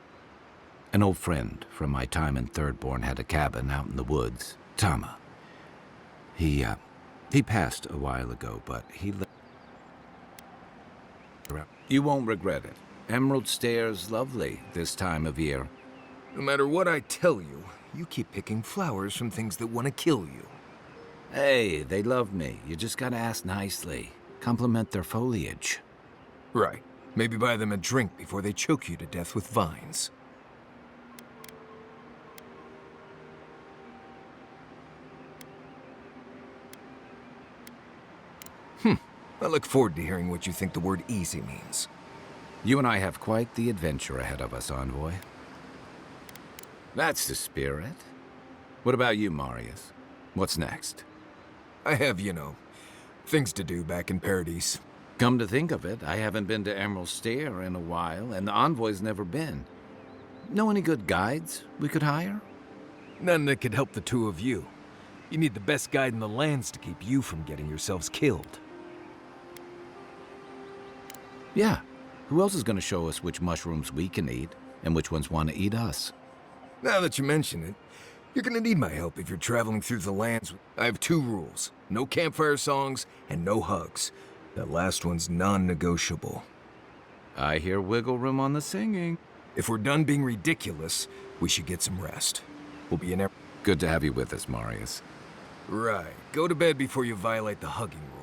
An old friend from my time in Thirdborn had a cabin out in the woods, Tama. He passed a while ago, but he left. You won't regret it. Emerald Stair's lovely this time of year. No matter what I tell you, you keep picking flowers from things that want to kill you. Hey, they love me. You just gotta ask nicely. Compliment their foliage. Right. Maybe buy them a drink before they choke you to death with vines. I look forward to hearing what you think the word easy means. You and I have quite the adventure ahead of us, Envoy. That's the spirit. What about you, Marius? What's next? I have, you know, things to do back in Paradise. Come to think of it, I haven't been to Emerald Stair in a while, and the Envoy's never been. Know any good guides we could hire? None that could help the two of you. You need the best guide in the lands to keep you from getting yourselves killed. Yeah. Who else is going to show us which mushrooms we can eat, and which ones want to eat us? Now that you mention it, you're gonna need my help if you're traveling through the lands. I have 2 rules. No campfire songs, and no hugs. That last one's non-negotiable. I hear wiggle room on the singing. If we're done being ridiculous, we should get some rest. We'll be in there. Good to have you with us, Marius. Right. Go to bed before you violate the hugging rule.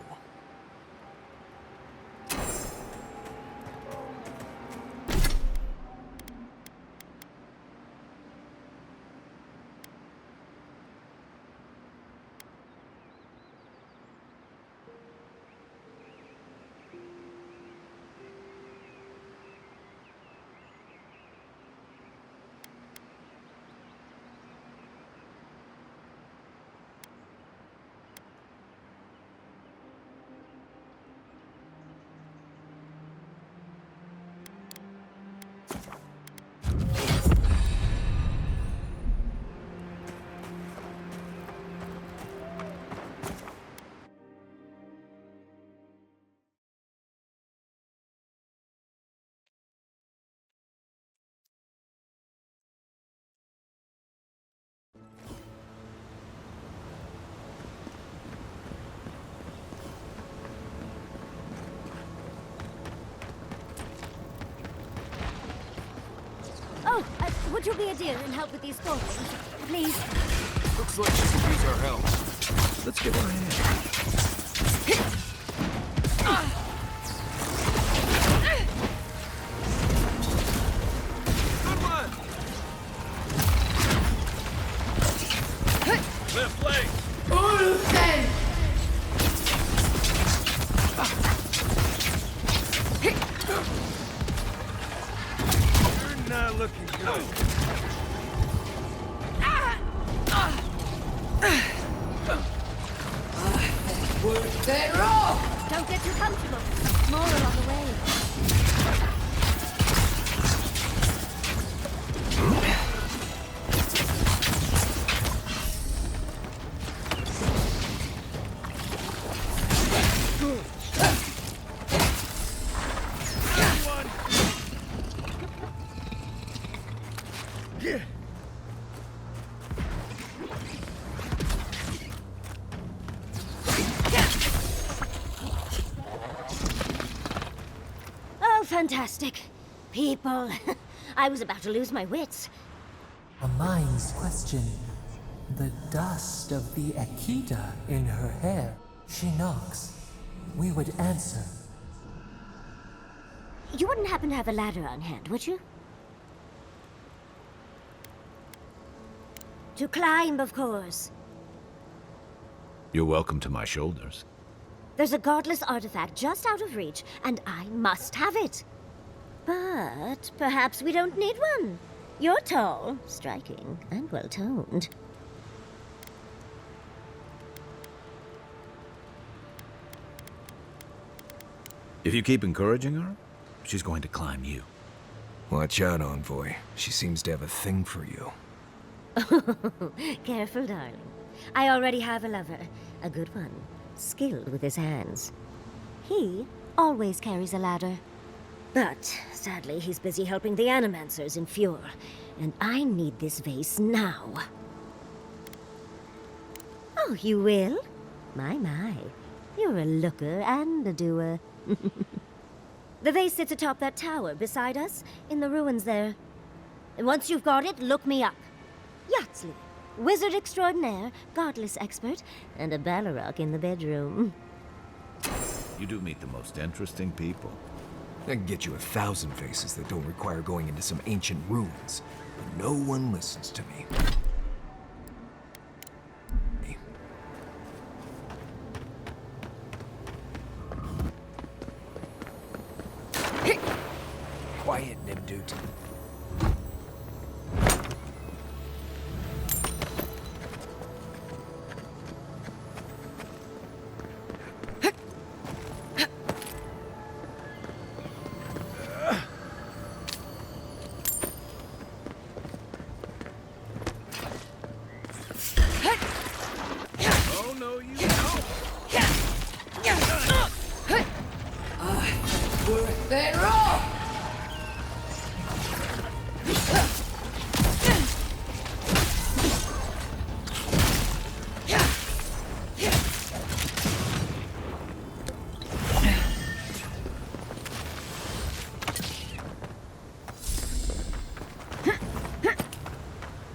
Would you be a dear and help with these foldings, please? Looks like she could use our help. Let's give her a hand. Left leg! You're not looking good. Don't get too comfortable. More along the way. Fantastic. People. I was about to lose my wits. A mind's question. The dust of the Akita in her hair. She knocks. We would answer. You wouldn't happen to have a ladder on hand, would you? To climb, of course. You're welcome to my shoulders. There's a godless artifact just out of reach, and I must have it. But perhaps we don't need one. You're tall, striking, and well-toned. If you keep encouraging her, she's going to climb you. Watch out, Envoy. She seems to have a thing for you. Careful, darling. I already have a lover. A good one. skilled with his hands. He always carries a ladder. But sadly, he's busy helping the animancers in Fjord, and I need this vase now. Oh, you will? My. You're a looker and a doer. The vase sits atop that tower beside us, in the ruins there. And once you've got it, look me up. Yatsley, wizard extraordinaire, godless expert, and a Balrog in the bedroom. You do meet the most interesting people. I can get you 1,000 faces that don't require going into some ancient ruins, but no one listens to me. Quiet, Nimdude. Oh, no, you don't. Worth it all!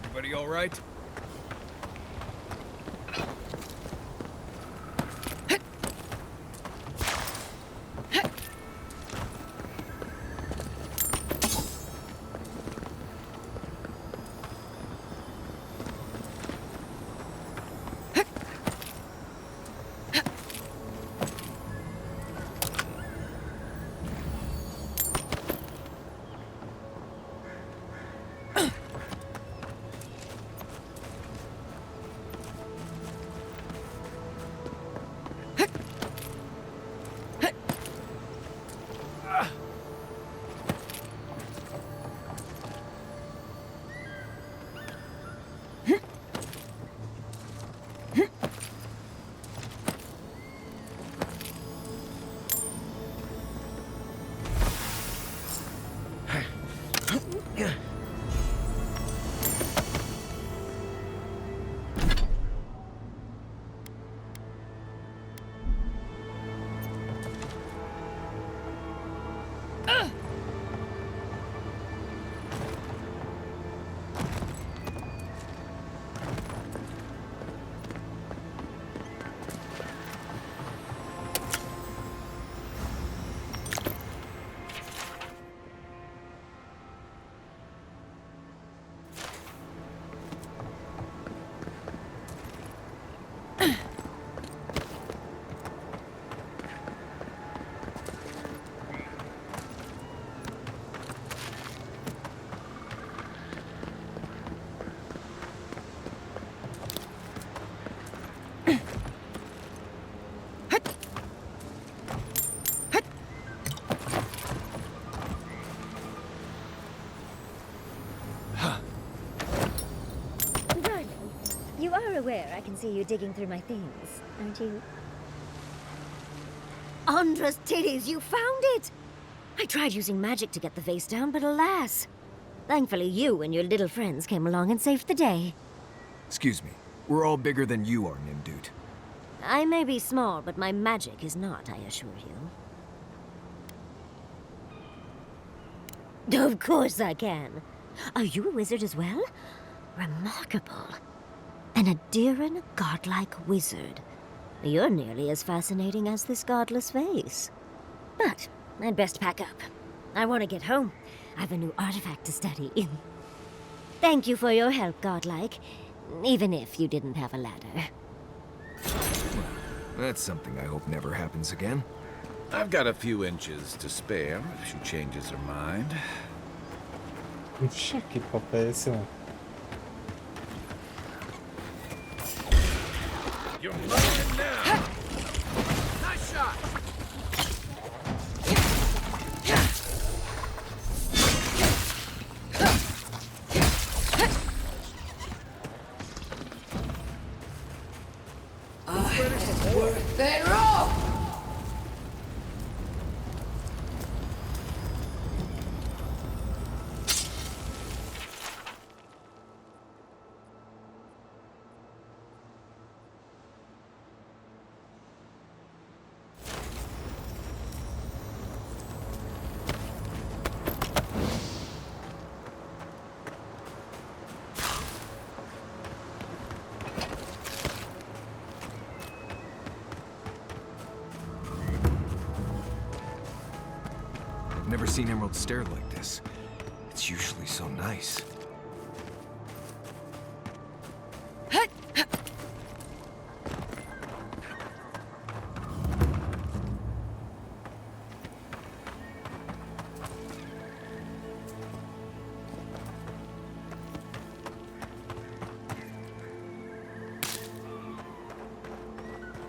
Everybody all right? You are aware I can see you digging through my things, aren't you? Andra's titties, you found it! I tried using magic to get the vase down, but alas. Thankfully you and your little friends came along and saved the day. Excuse me. We're all bigger than you are, Nimdude. I may be small, but my magic is not, I assure you. Of course I can. Are you a wizard as well? Remarkable. An Adiran godlike wizard. You're nearly as fascinating as this godless vase. But I'd best pack up. I want to get home. I've a new artifact to study. Thank you for your help, godlike. Even if you didn't have a ladder. That's something I hope never happens again. I've got a few inches to spare if she changes her mind. Puxa, que papo é esse, mano? You're moving now. Nice shot. worth thereof! Never seen Emerald Stair like this. It's usually so nice.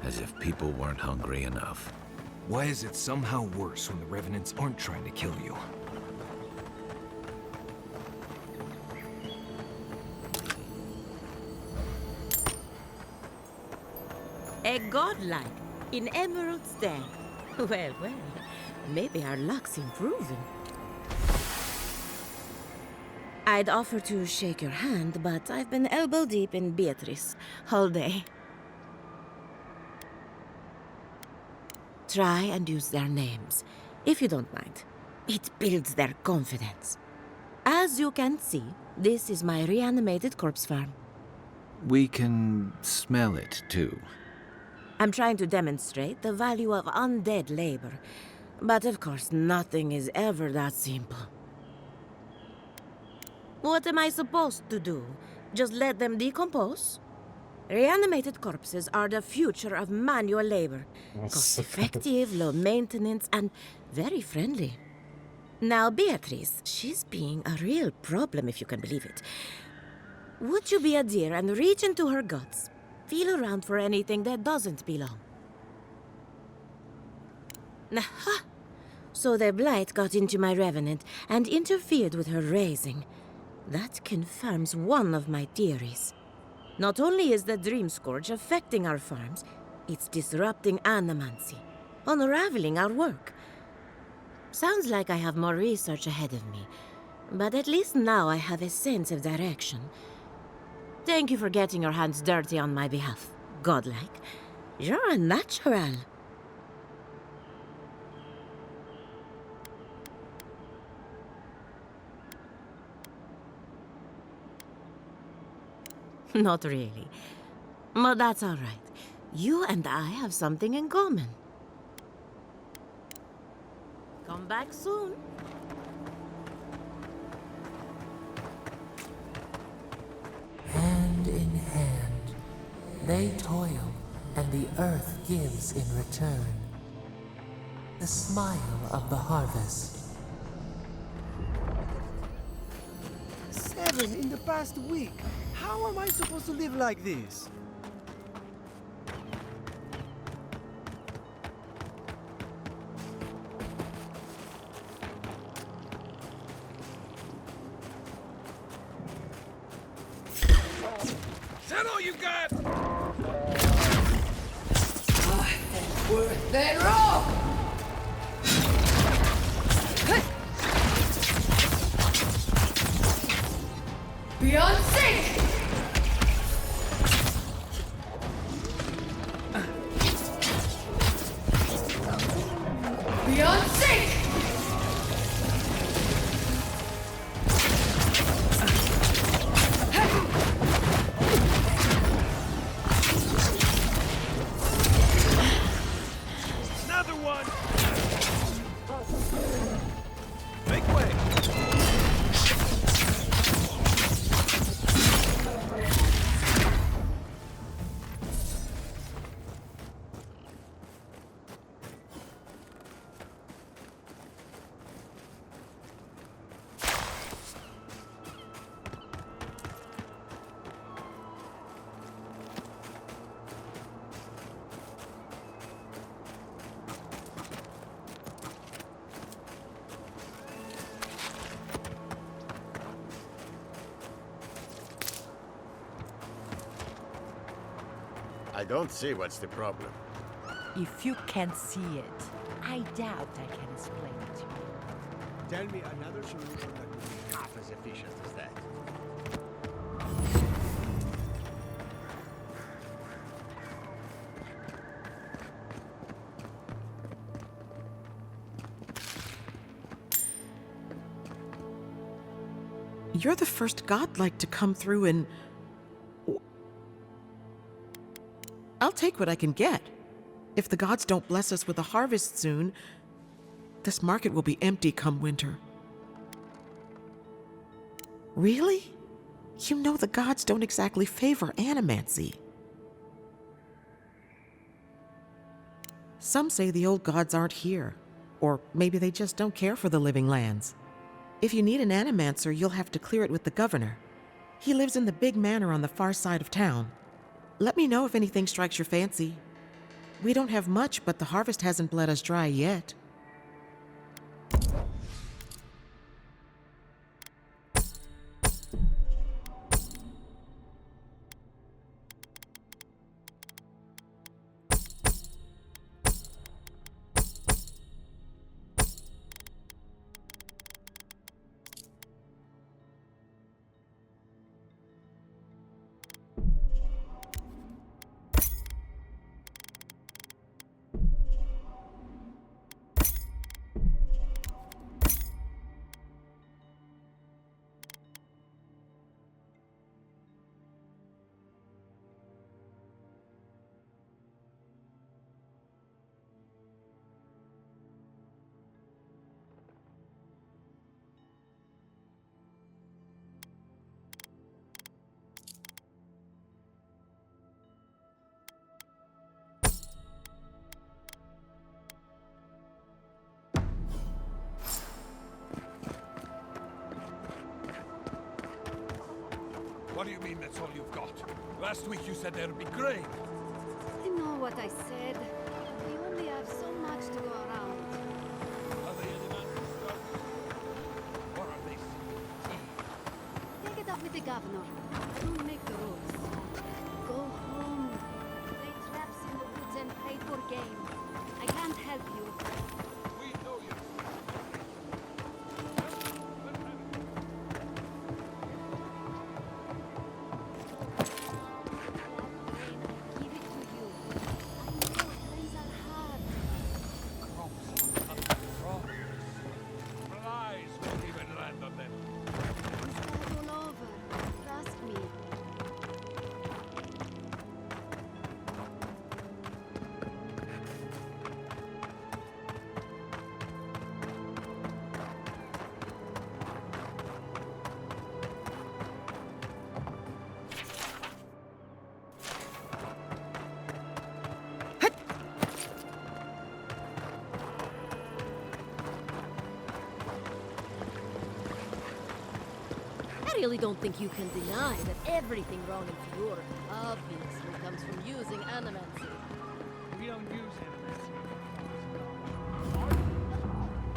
As if people weren't hungry enough. Why is it somehow worse when the Revenants aren't trying to kill you? A godlike in Emerald Stair. Well, well, maybe our luck's improving. I'd offer to shake your hand, but I've been elbow deep in Beatrice all day. Try and use their names, if you don't mind. It builds their confidence. As you can see, this is my reanimated corpse farm. We can smell it, too. I'm trying to demonstrate the value of undead labor. But of course, nothing is ever that simple. What am I supposed to do? Just let them decompose? Reanimated corpses are the future of manual labor. Cost-effective, low maintenance, and very friendly. Now, Beatrice, she's being a real problem, if you can believe it. Would you be a dear and reach into her guts? Feel around for anything that doesn't belong. Aha! So the blight got into my revenant and interfered with her raising. That confirms one of my theories. Not only is the Dream Scourge affecting our farms, it's disrupting animancy, unraveling our work. Sounds like I have more research ahead of me, but at least now I have a sense of direction. Thank you for getting your hands dirty on my behalf, godlike. You're a natural. Not really. But that's all right. You and I have something in common. Come back soon. Hand in hand, they toil, and the earth gives in return. The smile of the harvest. 7 in the past week. How am I supposed to live like this? Is that all you got? Worth thereof! Beyonce! Beyonce! Another one! Make way! I don't see what's the problem. If you can't see it, I doubt I can explain it to you. Tell me another solution that would be half as efficient as that. You're the first godlike to come through and... I'll take what I can get. If the gods don't bless us with a harvest soon, this market will be empty come winter. Really? You know the gods don't exactly favor animancy. Some say the old gods aren't here, or maybe they just don't care for the living lands. If you need an animancer, you'll have to clear it with the governor. He lives in the big manor on the far side of town. Let me know if anything strikes your fancy. We don't have much, but the harvest hasn't bled us dry yet. What do you mean that's all you've got? Last week you said there'd be grain. I know what I said. We only have so much to go around. Are they any man who starts? Or are they seeking? Take it up with the governor. Don't make the rules. Go home. Lay traps in the woods and pray for game. I can't help you. We know you. I really don't think you can deny that everything wrong in Fior obviously comes from using animancy. We don't use animancy.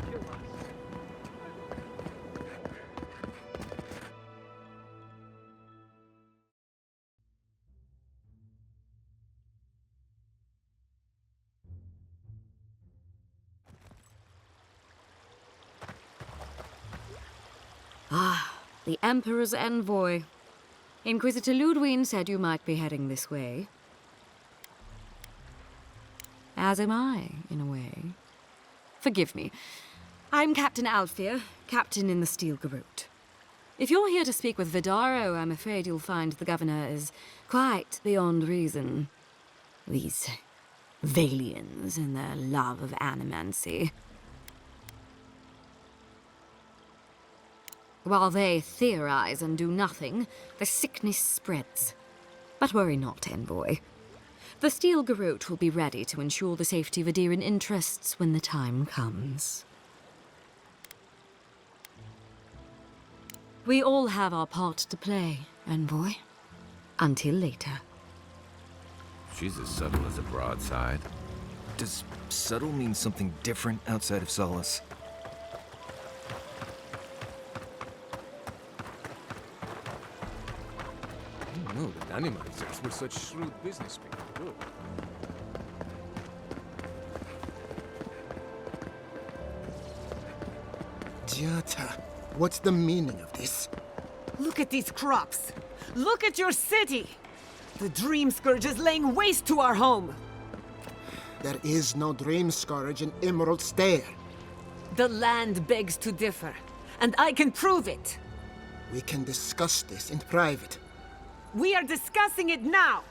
Kill us. Ah, the Emperor's envoy. Inquisitor Ludwine said you might be heading this way. As am I, in a way. Forgive me. I'm Captain Alfir, captain in the Steel Garrote. If you're here to speak with Vidaro, I'm afraid you'll find the governor is quite beyond reason. These Valians and their love of animancy. While they theorize and do nothing, the sickness spreads. But worry not, envoy. The Steel Garrote will be ready to ensure the safety of Adiran interests when the time comes. We all have our part to play, envoy. Until later. She's as subtle as a broadside. Does subtle mean something different outside of Solace? No, the Animizers were such shrewd business people. Good. Giata, what's the meaning of this? Look at these crops. Look at your city. The Dream Scourge is laying waste to our home. There is no Dream Scourge in Emerald Stair. The land begs to differ, and I can prove it. We can discuss this in private. We are discussing it now.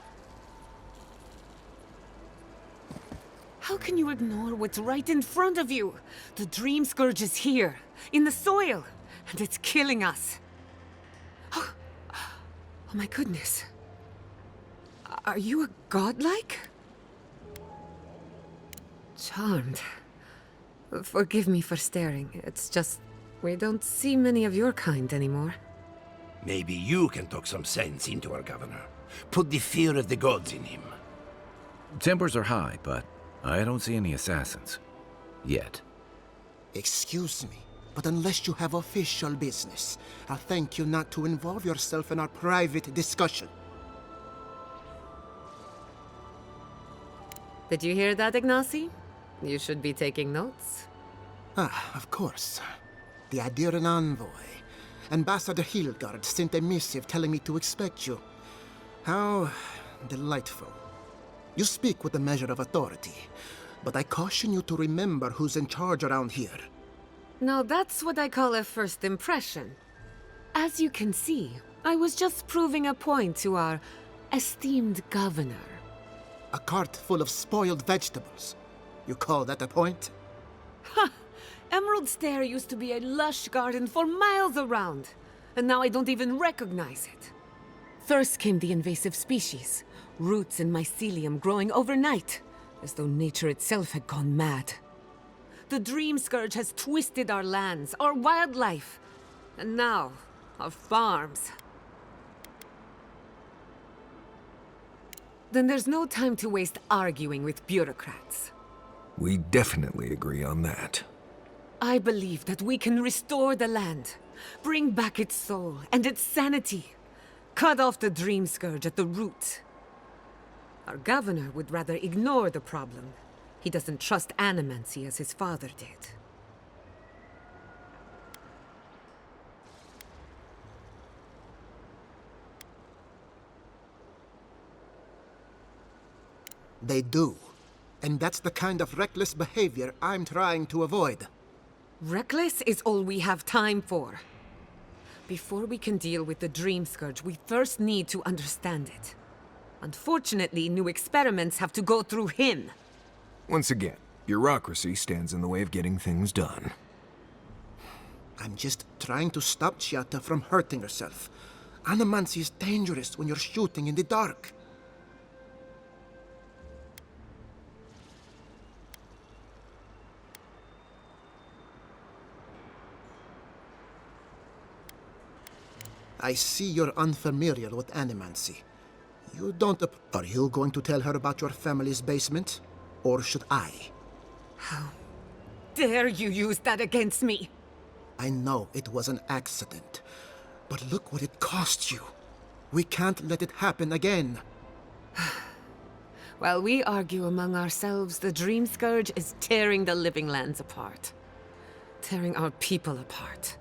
How can you ignore what's right in front of you? The Dream Scourge is here, in the soil, and it's killing us. Oh my goodness. Are you a godlike? Charmed. Forgive me for staring. It's just, we don't see many of your kind anymore. Maybe you can talk some sense into our governor. Put the fear of the gods in him. Tempers are high, but I don't see any assassins. Yet. Excuse me, but unless you have official business, I'll thank you not to involve yourself in our private discussion. Did you hear that, Ignacy? You should be taking notes. Ah, of course. The Adiran envoy. Ambassador Hilgard sent a missive telling me to expect you. How delightful. You speak with a measure of authority, but I caution you to remember who's in charge around here. Now that's what I call a first impression. As you can see, I was just proving a point to our esteemed governor. A cart full of spoiled vegetables. You call that a point? Ha! Emerald Stair used to be a lush garden for miles around, and now I don't even recognize it. First came the invasive species, roots and mycelium growing overnight, as though nature itself had gone mad. The Dream Scourge has twisted our lands, our wildlife, and now, our farms. Then there's no time to waste arguing with bureaucrats. We definitely agree on that. I believe that we can restore the land, bring back its soul and its sanity, cut off the Dream Scourge at the root. Our governor would rather ignore the problem. He doesn't trust animancy as his father did. They do. And that's the kind of reckless behavior I'm trying to avoid. Reckless is all we have time for. Before we can deal with the Dream Scourge, we first need to understand it. Unfortunately, new experiments have to go through him. Once again, bureaucracy stands in the way of getting things done. I'm just trying to stop Chiata from hurting herself. Animancy is dangerous when you're shooting in the dark. I see you're unfamiliar with animancy. You don't... Are you going to tell her about your family's basement? Or should I? How dare you use that against me? I know it was an accident, but look what it cost you. We can't let it happen again. While we argue among ourselves, the Dream Scourge is tearing the living lands apart. Tearing our people apart.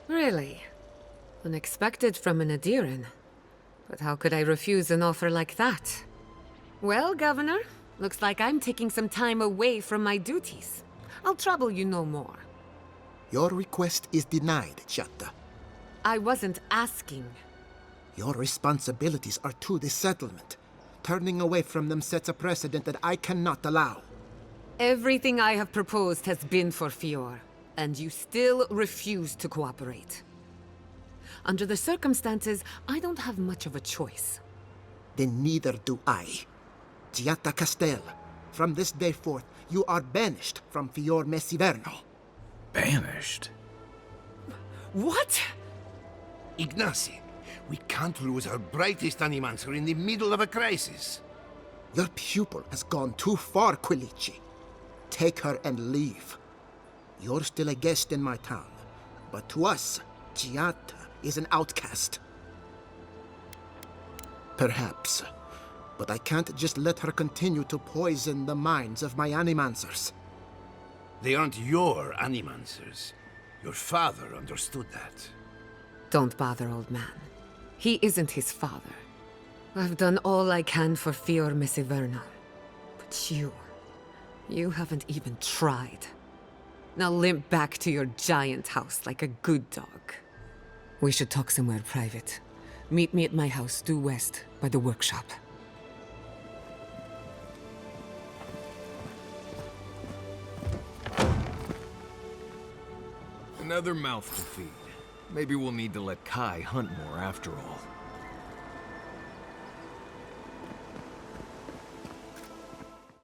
Really? Unexpected from an Adiran. But how could I refuse an offer like that? Well, Governor, looks like I'm taking some time away from my duties. I'll trouble you no more. Your request is denied, Chatta. I wasn't asking. Your responsibilities are to the settlement. Turning away from them sets a precedent that I cannot allow. Everything I have proposed has been for Fior, and you still refuse to cooperate. Under the circumstances, I don't have much of a choice. Then neither do I. Giatta Castel, from this day forth, you are banished from Fior Messiverno. Banished? What? Ignacy, we can't lose our brightest animancer in the middle of a crisis. Your pupil has gone too far, Quilici. Take her and leave. You're still a guest in my town, but to us, Giatta is an outcast. Perhaps, but I can't just let her continue to poison the minds of my animancers. They aren't your animancers. Your father understood that. Don't bother, old man. He isn't his father. I've done all I can for Fior Mesiverno. But you haven't even tried. Now limp back to your giant house like a good dog. We should talk somewhere private. Meet me at my house due west, by the workshop. Another mouth to feed. Maybe we'll need to let Kai hunt more after all.